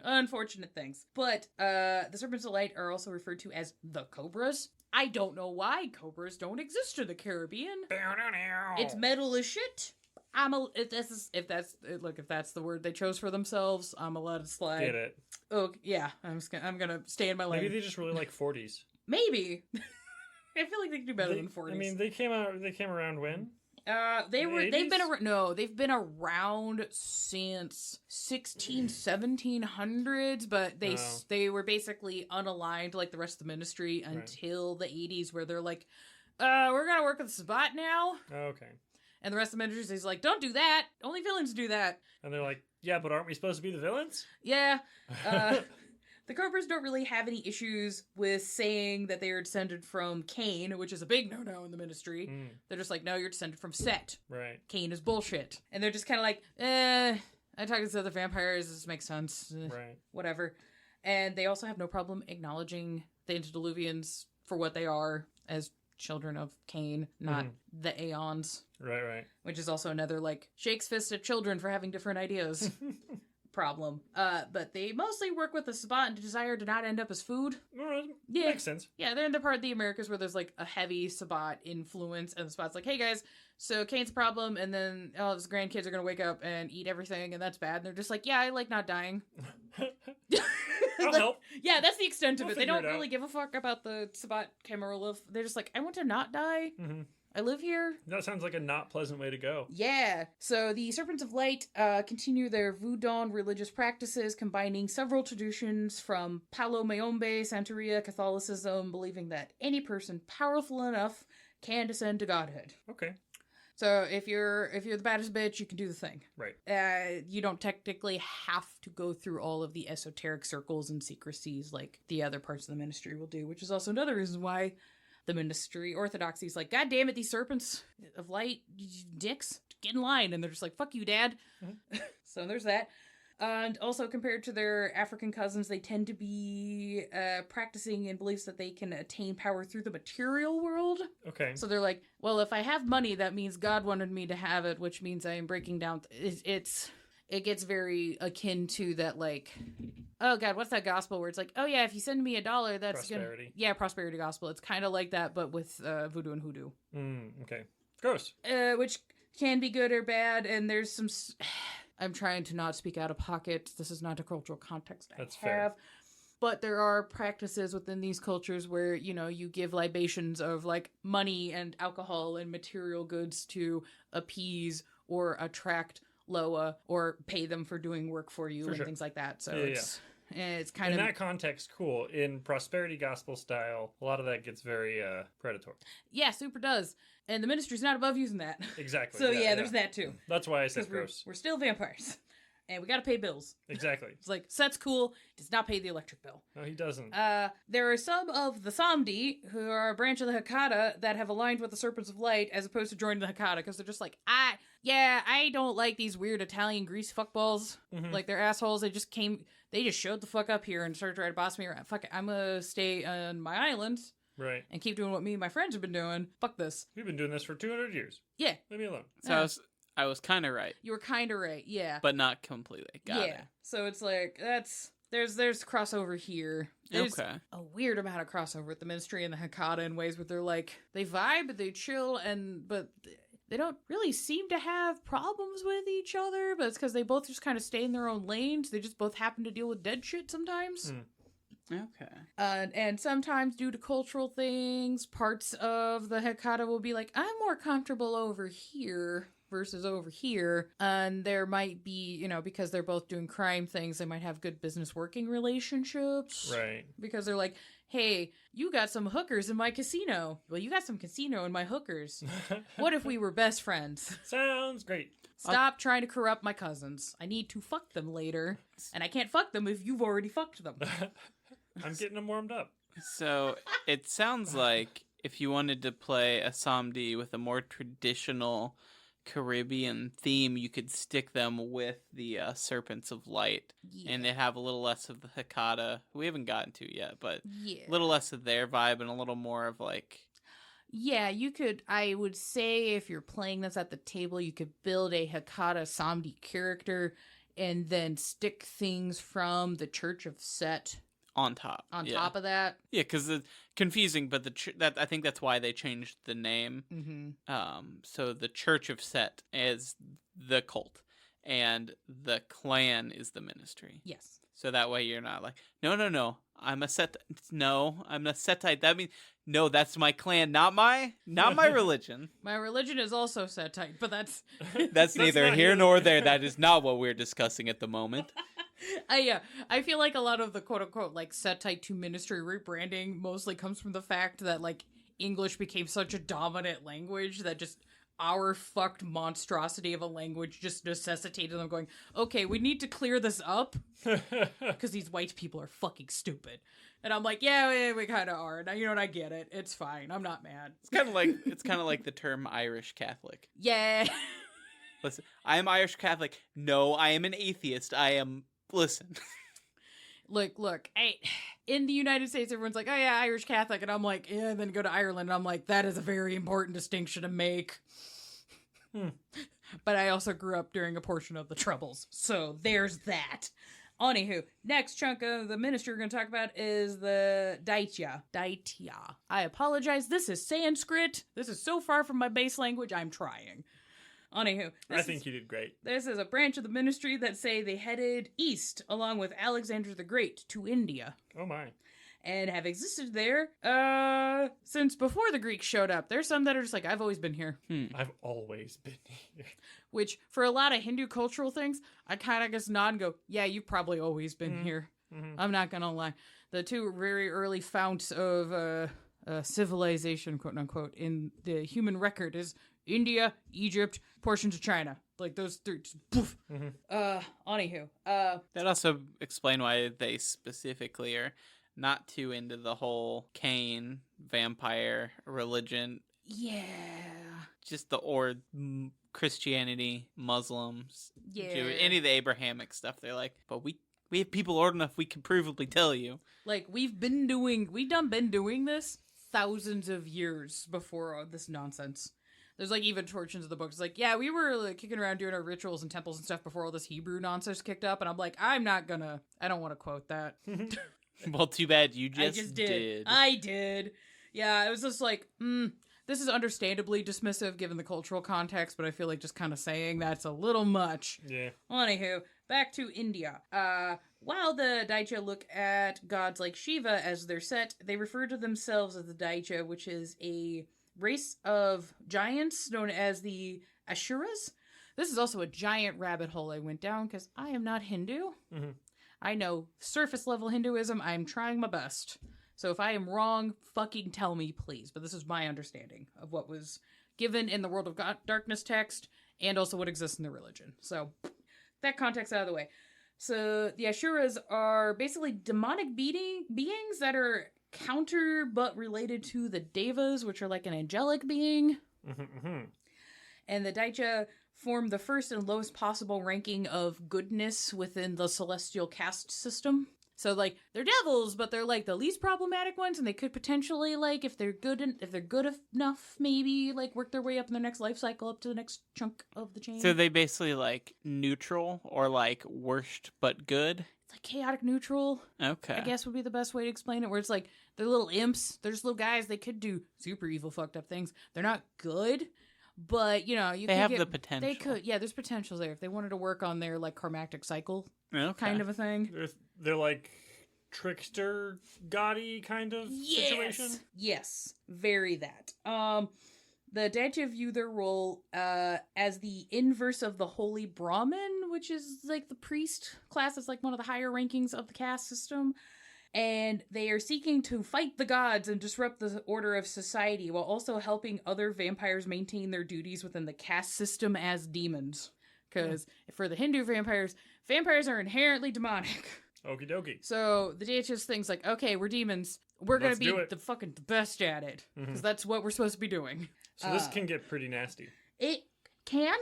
Unfortunate things. But the Serpents of Light are also referred to as the Cobras. I don't know why cobras don't exist in the Caribbean. It's metal as shit. If that's the word they chose for themselves, I'm allowed to slide. Get it. Oh yeah, I'm gonna stay in my lane. Maybe they just really like 40s. Maybe. I feel like they can do better than 40s. I mean, they came around when? They've been around since 1700s, but they were basically unaligned like the rest of the ministry until the 80s, where they're like, we're gonna work with Sabbat now. Okay. And the rest of the ministry is like, don't do that. Only villains do that. And they're like, yeah, but aren't we supposed to be the villains? Yeah. The Cobras don't really have any issues with saying that they are descended from Cain, which is a big no-no in the ministry. They're just like, no, you're descended from Set. Right. Cain is bullshit. And they're just kind of like, I talk to these other vampires, this makes sense. Right. Whatever. And they also have no problem acknowledging the antediluvians for what they are as children of Cain, not the Aeons. Right. Which is also another, like, shakes fist at children for having different ideas. Problem. But they mostly work with the Sabbat and desire to not end up as food. Yeah. Makes sense. Yeah, they're in the part of the Americas where there's like a heavy Sabbat influence, and the Sabbat's like, hey guys, so Cain's a problem, and then all his grandkids are gonna wake up and eat everything, and that's bad. And they're just like, yeah, I like not dying. I'll help. Yeah, that's the extent of We'll it. They don't figure it really give a fuck about the Sabbat Camarilla. They're just like, I want to not die. I live here. That sounds like a not pleasant way to go. Yeah. So the Serpents of Light continue their Voodoo religious practices, combining several traditions from Palo Mayombe, Santeria, Catholicism, believing that any person powerful enough can descend to godhood. Okay. So if you're the baddest bitch, you can do the thing. Right. You don't technically have to go through all of the esoteric circles and secrecies like the other parts of the ministry will do, which is also another reason why the ministry orthodoxy is like, God damn it, these serpents of light, you dicks, get in line. And they're just like, fuck you, dad. Mm-hmm. So there's that. And also compared to their African cousins, they tend to be practicing in beliefs that they can attain power through the material world. Okay. So they're like, well, if I have money, that means God wanted me to have it, which means I am breaking down. It gets very akin to that, like, oh God, what's that gospel where it's like, oh yeah, if you send me $1, that's prosperity. Prosperity gospel. It's kind of like that, but with voodoo and hoodoo. Okay. Gross. Which can be good or bad, and there's some. I'm trying to not speak out of pocket. This is not a cultural context I have. Fair. But there are practices within these cultures where, you give libations of like money and alcohol and material goods to appease or attract Loa or pay them for doing work for you things like that. So it's kind of... In that context, cool. In prosperity gospel style, a lot of that gets very predatory. Yeah, super does. And the ministry's not above using that. Exactly. So there's that too. That's why I said gross. We're still vampires. And we gotta pay bills. Exactly. It's like, Set's cool, does not pay the electric bill. No, he doesn't. There are some of the Samdi, who are a branch of the Hekata, that have aligned with the Serpents of Light as opposed to joining the Hekata, because they're just like, I don't like these weird Italian grease fuckballs. Mm-hmm. Like, they're assholes. They just showed the fuck up here and started trying to boss me around. Fuck it, I'm gonna stay on my island. Right. And keep doing what me and my friends have been doing. Fuck this. We've been doing this for 200 years. Yeah. Leave me alone. So I was kind of right. You were kind of right, yeah. But not completely. Got it. So it's like, there's crossover here. There's a weird amount of crossover with the ministry and the Hekata in ways where they're like, they vibe, they chill, but they don't really seem to have problems with each other, but it's because they both just kind of stay in their own lanes. They just both happen to deal with dead shit sometimes. Okay. And sometimes due to cultural things, parts of the Hekata will be like, I'm more comfortable over here versus over here. And there might be, because they're both doing crime things, they might have good business working relationships. Right. Because they're like, hey, you got some hookers in my casino. Well, you got some casino in my hookers. What if we were best friends? Sounds great. Stop trying to corrupt my cousins. I need to fuck them later. And I can't fuck them if you've already fucked them. I'm getting them warmed up. So it sounds like if you wanted to play a Samdi with a more traditional Caribbean theme, you could stick them with the Serpents of Light, and they have a little less of the Hekata. We haven't gotten to yet, but a little less of their vibe and a little more of like... Yeah, you could, I would say if you're playing this at the table, you could build a Hekata Samdi character and then stick things from the Church of Set on top of that. Yeah, because it's confusing, but I think that's why they changed the name. Mm-hmm. So the Church of Set is the cult, and the clan is the ministry. Yes. So that way you're not like, no, I'm a Setite. That means, no, that's my clan, not my religion. My religion is also Setite, but that's... that's neither here nor there. That is not what we're discussing at the moment. I feel like a lot of the quote-unquote, like, Setite to ministry rebranding mostly comes from the fact that, like, English became such a dominant language that just our fucked monstrosity of a language just necessitated them going, okay, we need to clear this up because these white people are fucking stupid. And I'm like, yeah, we kind of are. Now, you know what? I get it. It's fine. I'm not mad. It's kind of like the term Irish Catholic. Yeah. Listen, I am Irish Catholic. No, I am an atheist. Listen. Look, in the United States, everyone's like, oh yeah, Irish Catholic. And I'm like, yeah, and then go to Ireland. And I'm like, that is a very important distinction to make. But I also grew up during a portion of the Troubles. So there's that. Anywho, next chunk of the ministry we're going to talk about is the Daitya. I apologize. This is Sanskrit. This is so far from my base language. I'm trying. Anywho, I think you did great. This is a branch of the ministry that say they headed east along with Alexander the Great to India. Oh my. and have existed there since before the Greeks showed up. There's some that are just like, I've always been here. I've always been here. Which, for a lot of Hindu cultural things, I kind of just nod and go, yeah, you've probably always been here. I'm not gonna lie. The two very early founts of civilization, quote unquote, in the human record is India, Egypt, portions of China. Like those three, just poof. Anywho. That also explain why they specifically are not too into the whole Cain vampire religion. Yeah. Just Christianity, Muslims, Yeah. any of the Abrahamic stuff. They're like, but we have people old enough we can provably tell you. Like, we've been doing this thousands of years before all this nonsense. There's, like, even portions of the books. Like, yeah, we were, like, kicking around doing our rituals and temples and stuff before all this Hebrew nonsense kicked up. And I'm like, I don't want to quote that. Well, too bad you I just did. I did. Yeah, it was just like, this is understandably dismissive given the cultural context, but I feel like just kind of saying that's a little much. Yeah. Anywho, back to India. While the Daitya look at gods like Shiva as their set, they refer to themselves as the Daitya, which is a race of giants known as the Asuras. This is also a giant rabbit hole I went down because I am not Hindu. I know surface level Hinduism. I'm trying my best. So if I am wrong, fucking tell me, please. But this is my understanding of what was given in the World of Darkness text and also what exists in the religion. So that context out of the way. So the Asuras are basically demonic beings that are counter but related to the Devas, which are like an angelic being. And the Daitya form the first and lowest possible ranking of goodness within the celestial caste system. So, like, they're devils, but they're, like, the least problematic ones, and they could potentially, like, if they're good enough, maybe, like, work their way up in their next life cycle up to the next chunk of the chain. So they basically, like, neutral or, like, worst but good? It's like chaotic neutral. Okay. I guess would be the best way to explain it, where it's like, they're little imps. They're just little guys. They could do super evil, fucked up things. They're not good, but, you know, they have the potential. They could, yeah, there's potential there. If they wanted to work on their, like, karmatic cycle kind of a thing. They're like trickster gaudy kind of situation. Yes, very that. The Daitya view their role as the inverse of the holy Brahmin, which is like the priest class. It's like one of the higher rankings of the caste system. And they are seeking to fight the gods and disrupt the order of society while also helping other vampires maintain their duties within the caste system as demons. Because for the Hindu vampires are inherently demonic. Okie dokie. So the DHS thing's like, okay, we're demons. We're going to be the best at it. Because that's what we're supposed to be doing. So this can get pretty nasty. It can.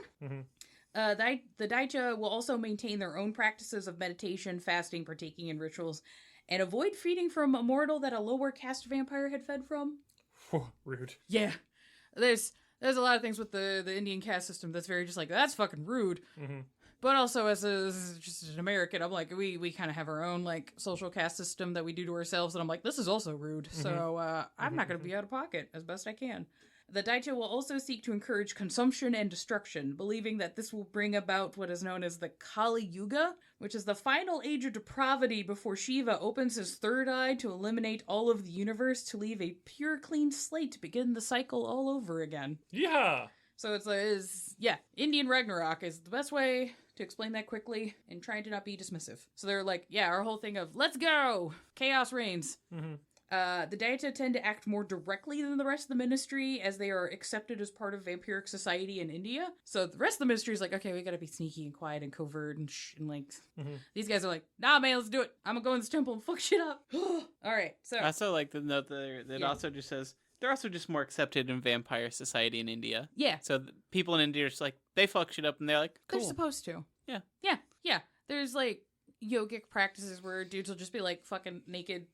The Daitya will also maintain their own practices of meditation, fasting, partaking in rituals, and avoid feeding from a mortal that a lower caste vampire had fed from. Rude. Yeah. There's a lot of things with the Indian caste system that's very just like, that's fucking rude. But also as just an American, I'm like, we kind of have our own like social caste system that we do to ourselves. And I'm like, this is also rude. So I'm not going to be out of pocket as best I can. The Daitya will also seek to encourage consumption and destruction, believing that this will bring about what is known as the Kali Yuga, which is the final age of depravity before Shiva opens his third eye to eliminate all of the universe to leave a pure, clean slate to begin the cycle all over again. Yeah! So Indian Ragnarok is the best way to explain that quickly and trying to not be dismissive. So they're like, yeah, our whole thing of, let's go! Chaos reigns. The Daitya tend to act more directly than the rest of the ministry as they are accepted as part of vampiric society in India. So the rest of the ministry is like, okay, we gotta be sneaky and quiet and covert and like, these guys are like, nah, man, let's do it. I'm gonna go in this temple and fuck shit up. Alright, so. I also like the note that also just says, they're also just more accepted in vampire society in India. Yeah. So people in India are just like, they fuck shit up and they're like, cool. They're supposed to. Yeah. Yeah. There's like yogic practices where dudes will just be like fucking naked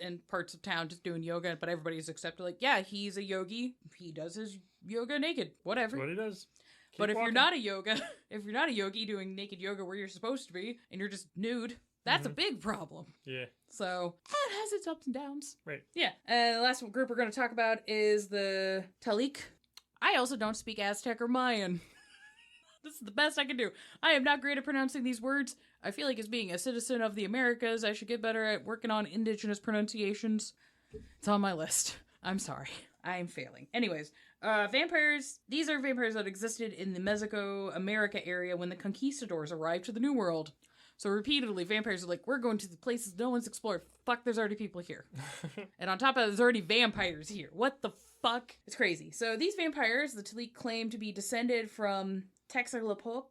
in parts of town just doing yoga, but everybody's accepted. Like, yeah, he's a yogi. He does his yoga naked. Whatever. That's what he does. But if you're not a yogi doing naked yoga where you're supposed to be and you're just nude, that's a big problem. Yeah. So it has its ups and downs. Right. Yeah. The last group we're going to talk about is the Talik. I also don't speak Aztec or Mayan. This is the best I can do. I am not great at pronouncing these words. I feel like as being a citizen of the Americas, I should get better at working on indigenous pronunciations. It's on my list. I'm sorry. I'm failing. Anyways, vampires. These are vampires that existed in the Mesoamerica area when the conquistadors arrived to the New World. So repeatedly, vampires are like, we're going to the places no one's explored. Fuck, there's already people here. And on top of that, there's already vampires here. What the fuck? It's crazy. So these vampires, the Talik claim to be descended from Texcatlipoca,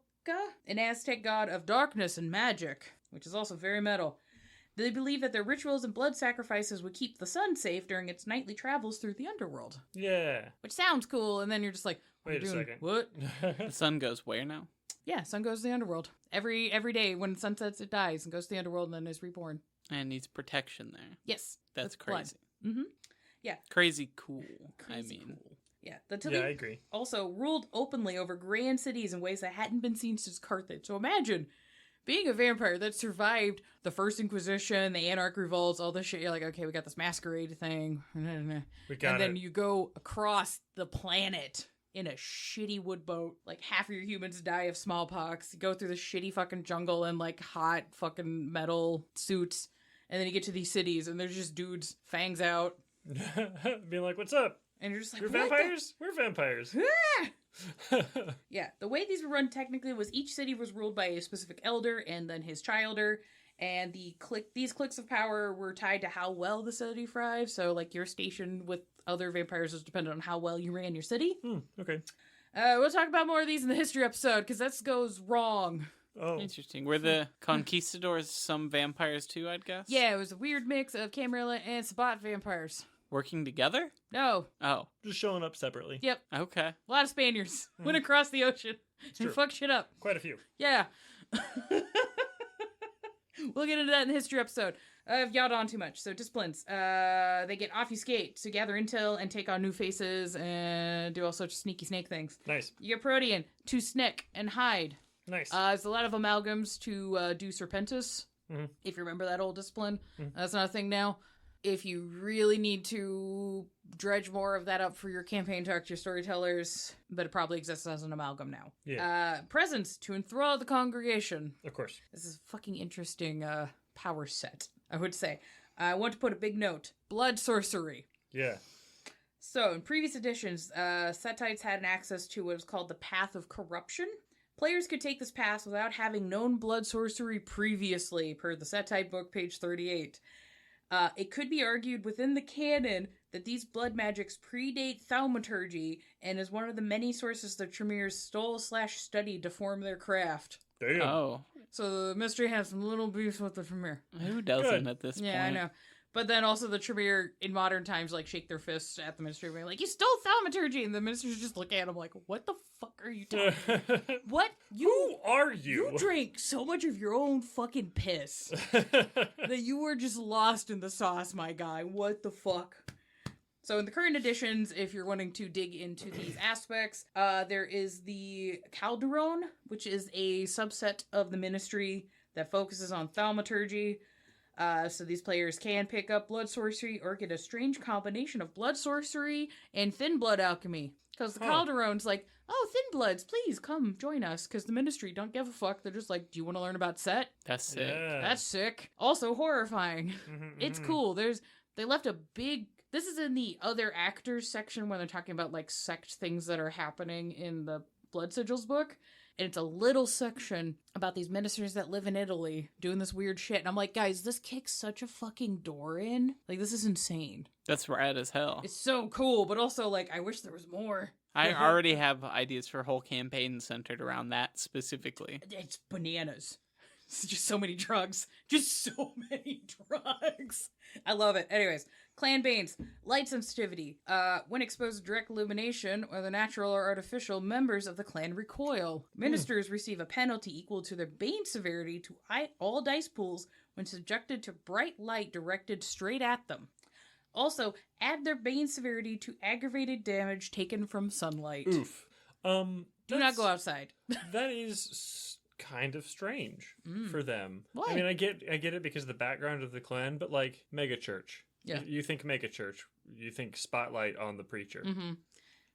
an Aztec god of darkness and magic, which is also very metal. They believe that their rituals and blood sacrifices would keep the sun safe during its nightly travels through the underworld. Yeah. Which sounds cool, and then you're just like, Wait a second. What? The sun goes where now? Yeah, sun goes to the underworld. Every day when the sun sets, it dies and goes to the underworld and then is reborn. And needs protection there. Yes. That's blood. crazy. Mm-hmm. Yeah. Crazy cool. Cool. Yeah, the Yeah, I Talik agree. also ruled openly over grand cities in ways that hadn't been seen since Carthage. So imagine being a vampire that survived the First Inquisition, the Anarch revolts, all this shit. You're like, okay, we got this masquerade thing. We got and then you go across the planet in a shitty wood boat. Like, half of your humans die of smallpox. You go through the shitty fucking jungle in, like, hot fucking metal suits. And then you get to these cities, and there's just dudes, fangs out. Being like, what's up? And you're just like, You're what vampires? We're vampires. Yeah, the way these were run technically was each city was ruled by a specific elder and then his childer, and these cliques of power were tied to how well the city thrived. So, like, your station with other vampires was dependent on how well you ran your city. Okay. We'll talk about more of these in the history episode, because that goes wrong. Oh. Interesting. Were the conquistadors some vampires too, I'd guess? Yeah, it was a weird mix of Camarilla and Sabbat vampires. Working together? No. Oh. Just showing up separately. Yep. Okay. A lot of Spaniards went across the ocean and true. fucked shit up. Quite a few. Yeah. We'll get into that in the history episode. I've yawed on too much. So disciplines. They get obfuscate to gather intel and take on new faces and do all sorts of sneaky snake things. Nice. You get Protean to snick and hide. Nice. There's a lot of amalgams to do Serpentis, if you remember that old discipline. That's not a thing now. If you really need to dredge more of that up for your campaign, talk to your storytellers, but it probably exists as an amalgam now. Yeah. Presence to enthrall the congregation. Of course. This is a fucking interesting power set, I would say. I want to put a big note. Blood sorcery. Yeah. So, in previous editions, Setites had an access to what was called the Path of Corruption. Players could take this path without having known blood sorcery previously, per the Setite book, page 38. It could be argued within the canon that these blood magics predate thaumaturgy and is one of the many sources the Tremere stole/studied to form their craft. Damn. Oh. So the mystery has some little beefs with the Tremere. Who doesn't Good. at this point? Yeah, I know. But then also the Tremere in modern times like shake their fists at the ministry being like, you stole thaumaturgy, and the ministers just look at them like, what the fuck are you talking about? What? Who are you? You drank so much of your own fucking piss that you were just lost in the sauce, my guy. What the fuck? So in the current editions, if you're wanting to dig into these aspects, there is the Calderon, which is a subset of the ministry that focuses on thaumaturgy. So these players can pick up blood sorcery or get a strange combination of blood sorcery and thin blood alchemy. Because the Calderon's like, oh, thin bloods, please come join us. Because the ministry don't give a fuck. They're just like, do you want to learn about Set? That's sick. Yeah. That's sick. Also horrifying. It's cool. They left a big... This is in the other actors section when they're talking about like sect things that are happening in the Blood Sigils book. And it's a little section about these ministers that live in Italy doing this weird shit. And I'm like, guys, this kicks such a fucking door in. Like, this is insane. That's rad as hell. It's so cool, but also, like, I wish there was more. I already have ideas for whole campaigns centered around that specifically. It's bananas. It's just so many drugs. Just so many drugs. I love it. Anyways, Clan Banes. Light sensitivity. When exposed to direct illumination, whether natural or artificial, members of the clan recoil. Ministers receive a penalty equal to their Bane severity to all dice pools when subjected to bright light directed straight at them. Also, add their Bane severity to aggravated damage taken from sunlight. Oof. Do not go outside. That is kind of strange for them. Why? I mean, I get it because of the background of the clan, but like mega church. Yeah. You think mega church, you think spotlight on the preacher. Mm-hmm.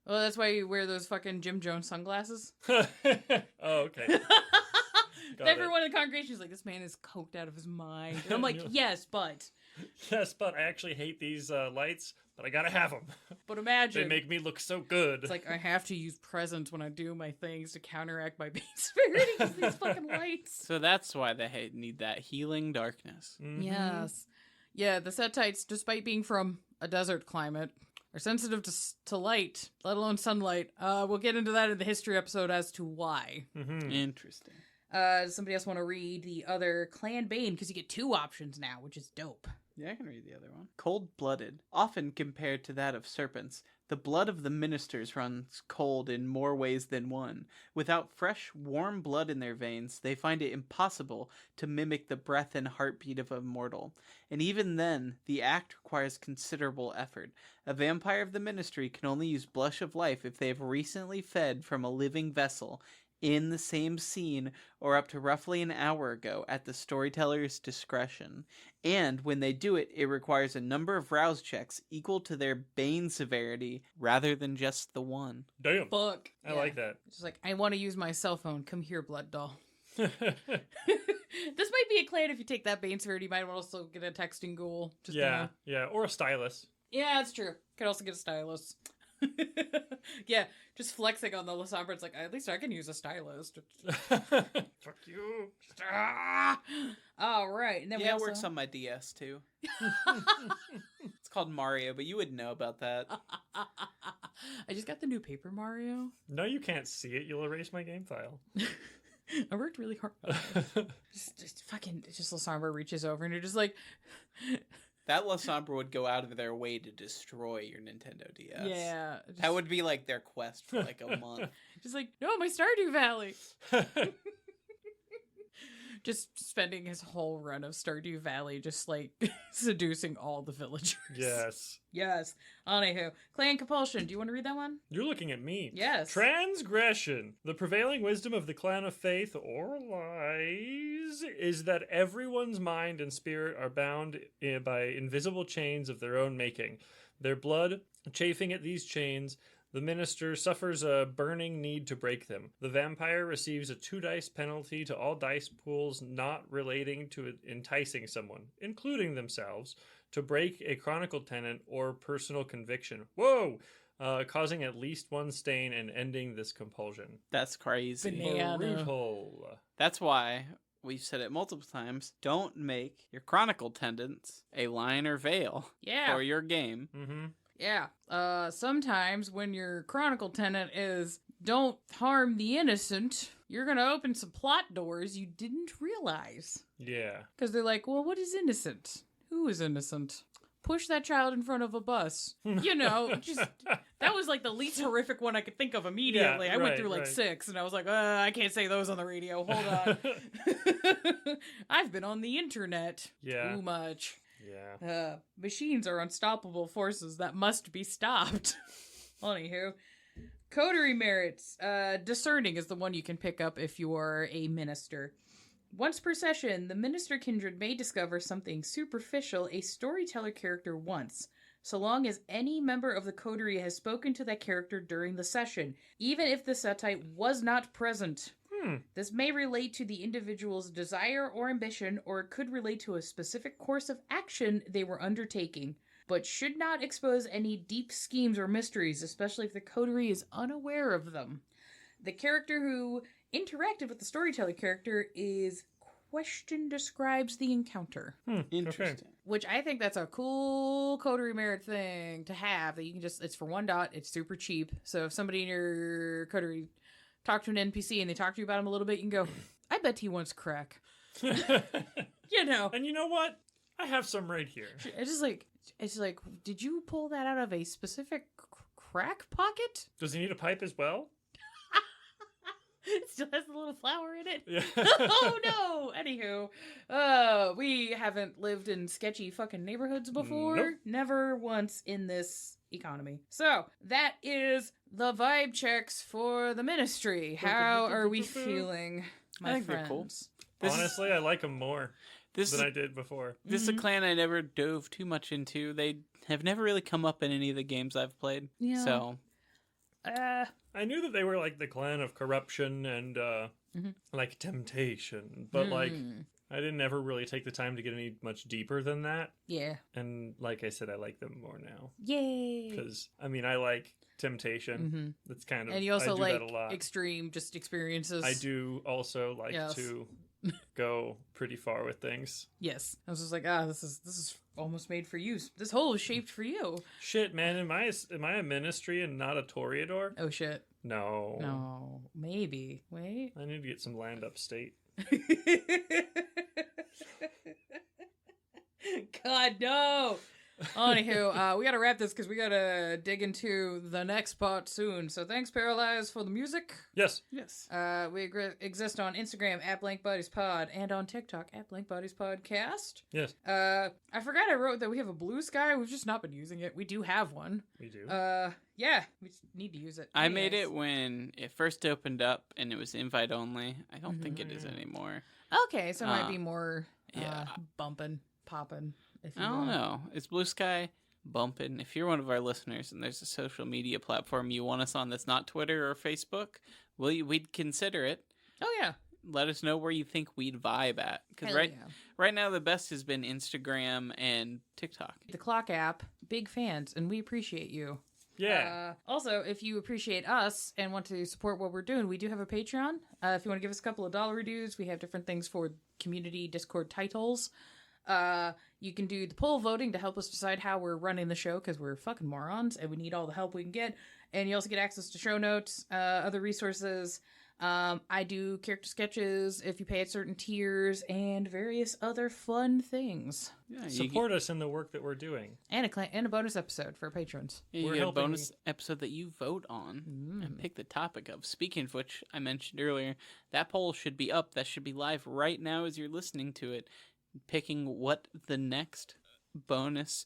Well, that's why you wear those fucking Jim Jones sunglasses. Oh, okay. Everyone in the congregation is like, this man is coked out of his mind. And I'm like, yes, but I actually hate these lights, but I gotta have them. But imagine. They make me look so good. It's like, I have to use presents when I do my things to counteract my base severity because these fucking lights. So that's why they need that healing darkness. Mhm. Yes. Yeah, the Setites, despite being from a desert climate, are sensitive to light, let alone sunlight. We'll get into that in the history episode as to why. Mhm. Interesting. Does somebody else want to read the other Clan Bane? Because you get 2 options now, which is dope. Yeah, I can read the other one. Cold-blooded. Often compared to that of serpents, the blood of the ministers runs cold in more ways than one. Without fresh, warm blood in their veins, they find it impossible to mimic the breath and heartbeat of a mortal. And even then, the act requires considerable effort. A vampire of the ministry can only use blush of life if they have recently fed from a living vessel in the same scene or up to roughly an hour ago at the storyteller's discretion. And when they do it, it requires a number of rouse checks equal to their bane severity rather than just the one. Damn. Fuck. I like that. It's just like, I want to use my cell phone. Come here, blood doll. This might be a clan if you take that bane severity. You might also get a texting ghoul. Just yeah, or a stylus. Yeah, that's true. Could also get a stylus. Yeah, just flexing on the Lasombra. It's like, at least I can use a stylus. Fuck you. All right. And then Yeah, we it also... works on my DS too. It's called Mario, but you would know about that. I just got the new Paper Mario. No, you can't see it. You'll erase my game file. I worked really hard. Just Lasombra reaches over and you're just like... That Lasombra would go out of their way to destroy your Nintendo DS. Yeah. That would be like their quest for like a month. Just like, no, my Stardew Valley. Just spending his whole run of Stardew Valley just like seducing all the villagers. Yes. Yes. Anywho, Clan Compulsion. Do you want to read that one? You're looking at me. Yes. Transgression. The prevailing wisdom of the clan of faith, or lies, is that everyone's mind and spirit are bound by invisible chains of their own making. Their blood, chafing at these chains, the minister suffers a burning need to break them. The vampire receives a 2 dice penalty to all dice pools not relating to enticing someone, including themselves, to break a chronicle tenant or personal conviction. Whoa! Causing at least 1 stain and ending this compulsion. That's crazy. Banana. Brutal. That's why we've said it multiple times. Don't make your chronicle tenants a line or veil Yeah. for your game. Mm-hmm. Yeah. Sometimes when your chronicle tenant is don't harm the innocent, you're going to open some plot doors you didn't realize. Yeah. Because they're like, well, what is innocent? Who is innocent? Push that child in front of a bus. You know, just that was like the least horrific one I could think of immediately. Yeah, I went right, through like right. 6 and I was like, I can't say those on the radio. Hold on. I've been on the internet Yeah. too much. Yeah. Machines are unstoppable forces that must be stopped. Anywho, coterie merits. Discerning is the one you can pick up if you are a minister. Once per session, the minister kindred may discover something superficial a storyteller character wants, so long as any member of the coterie has spoken to that character during the session, even if the Setite was not present. This may relate to the individual's desire or ambition, or it could relate to a specific course of action they were undertaking, but should not expose any deep schemes or mysteries, especially if the coterie is unaware of them. The character who interacted with the storyteller character is question describes the encounter. Interesting. Which I think that's a cool coterie merit thing to have, that you can just, it's for 1 dot, it's super cheap. So if somebody in your coterie talk to an NPC and they talk to you about him a little bit, you can go, I bet he wants crack. You know. And you know what? I have some right here. It's like, did you pull that out of a specific crack pocket? Does he need a pipe as well? It still has a little flower in it. Yeah. Oh no! Anywho, we haven't lived in sketchy fucking neighborhoods before. Nope. Never once in this economy. So, that is the vibe checks for the ministry. How are we feeling, my I think friends? they're cool. Honestly, I like him more This than is I did before. This is a clan I never dove too much into. They have never really come up in any of the games I've played. Yeah. So I knew that they were like the clan of corruption and like temptation, but like I didn't ever really take the time to get any much deeper than that. Yeah. And like I said, I like them more now. Yay. Because I mean, I like temptation. That's kind of, And you also I do like that a lot. extreme just experiences. I do also like to go pretty far with things. Yes. I was just like, this is almost made for you. This hole is shaped for you. Shit, man, am I a ministry and not a toreador? Oh shit. No. No. Maybe. Wait. I need to get some land upstate. God, no. Anywho, we gotta wrap this because we gotta dig into the next part soon. So thanks, Paralyze, for the music. Yes. We exist on Instagram at BlankBodiesPod and on TikTok at BlankBodiesPodcast. Yes. I forgot I wrote that we have a blue sky. We've just not been using it. We do have one. We do. Yeah, we just need to use it. I made it when it first opened up and it was invite only. I don't think it is anymore. Okay, so it might be more bumping, popping. I don't know. Is Blue Sky bumping? If you're one of our listeners and there's a social media platform you want us on that's not Twitter or Facebook, we'd consider it. Oh, yeah. Let us know where you think we'd vibe at. Because right now the best has been Instagram and TikTok. The Clock app, big fans, and we appreciate you. Yeah. Also, if you appreciate us and want to support what we're doing, we do have a Patreon. If you want to give us a couple of dollar dues, we have different things for community Discord titles. You can do the poll voting to help us decide how we're running the show because we're fucking morons and we need all the help we can get. And you also get access to show notes, other resources. I do character sketches if you pay at certain tiers and various other fun things. Yeah, Support us in the work that we're doing. And a bonus episode for our patrons. You get a bonus episode that you vote on and pick the topic of. Speaking of which, I mentioned earlier, that poll should be up. That should be live right now as you're listening to it. Picking what the next bonus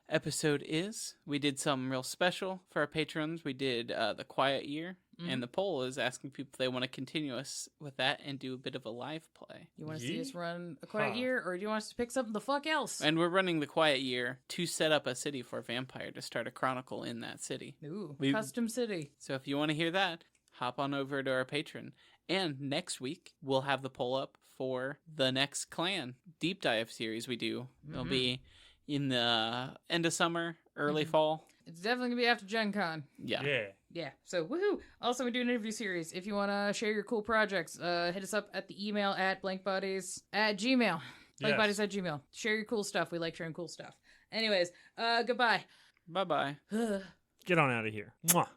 episode is. We did something real special for our patrons. We did the Quiet Year, and the poll is asking people if they want to continue us with that and do a bit of a live play. You want to see us run a Quiet Year, or do you want us to pick something the fuck else? And we're running the Quiet Year to set up a city for a vampire to start a chronicle in that city. Ooh, custom city. So if you want to hear that, hop on over to our Patreon. And next week, we'll have the poll up for the next clan deep dive series we do. It'll be in the end of summer, early fall. It's definitely going to be after Gen Con. Yeah. So, woohoo. Also, we do an interview series. If you want to share your cool projects, hit us up at the email at blankbodies@gmail. Blankbodies@gmail. Share your cool stuff. We like sharing cool stuff. Anyways, goodbye. Bye-bye. Get on out of here. Mwah.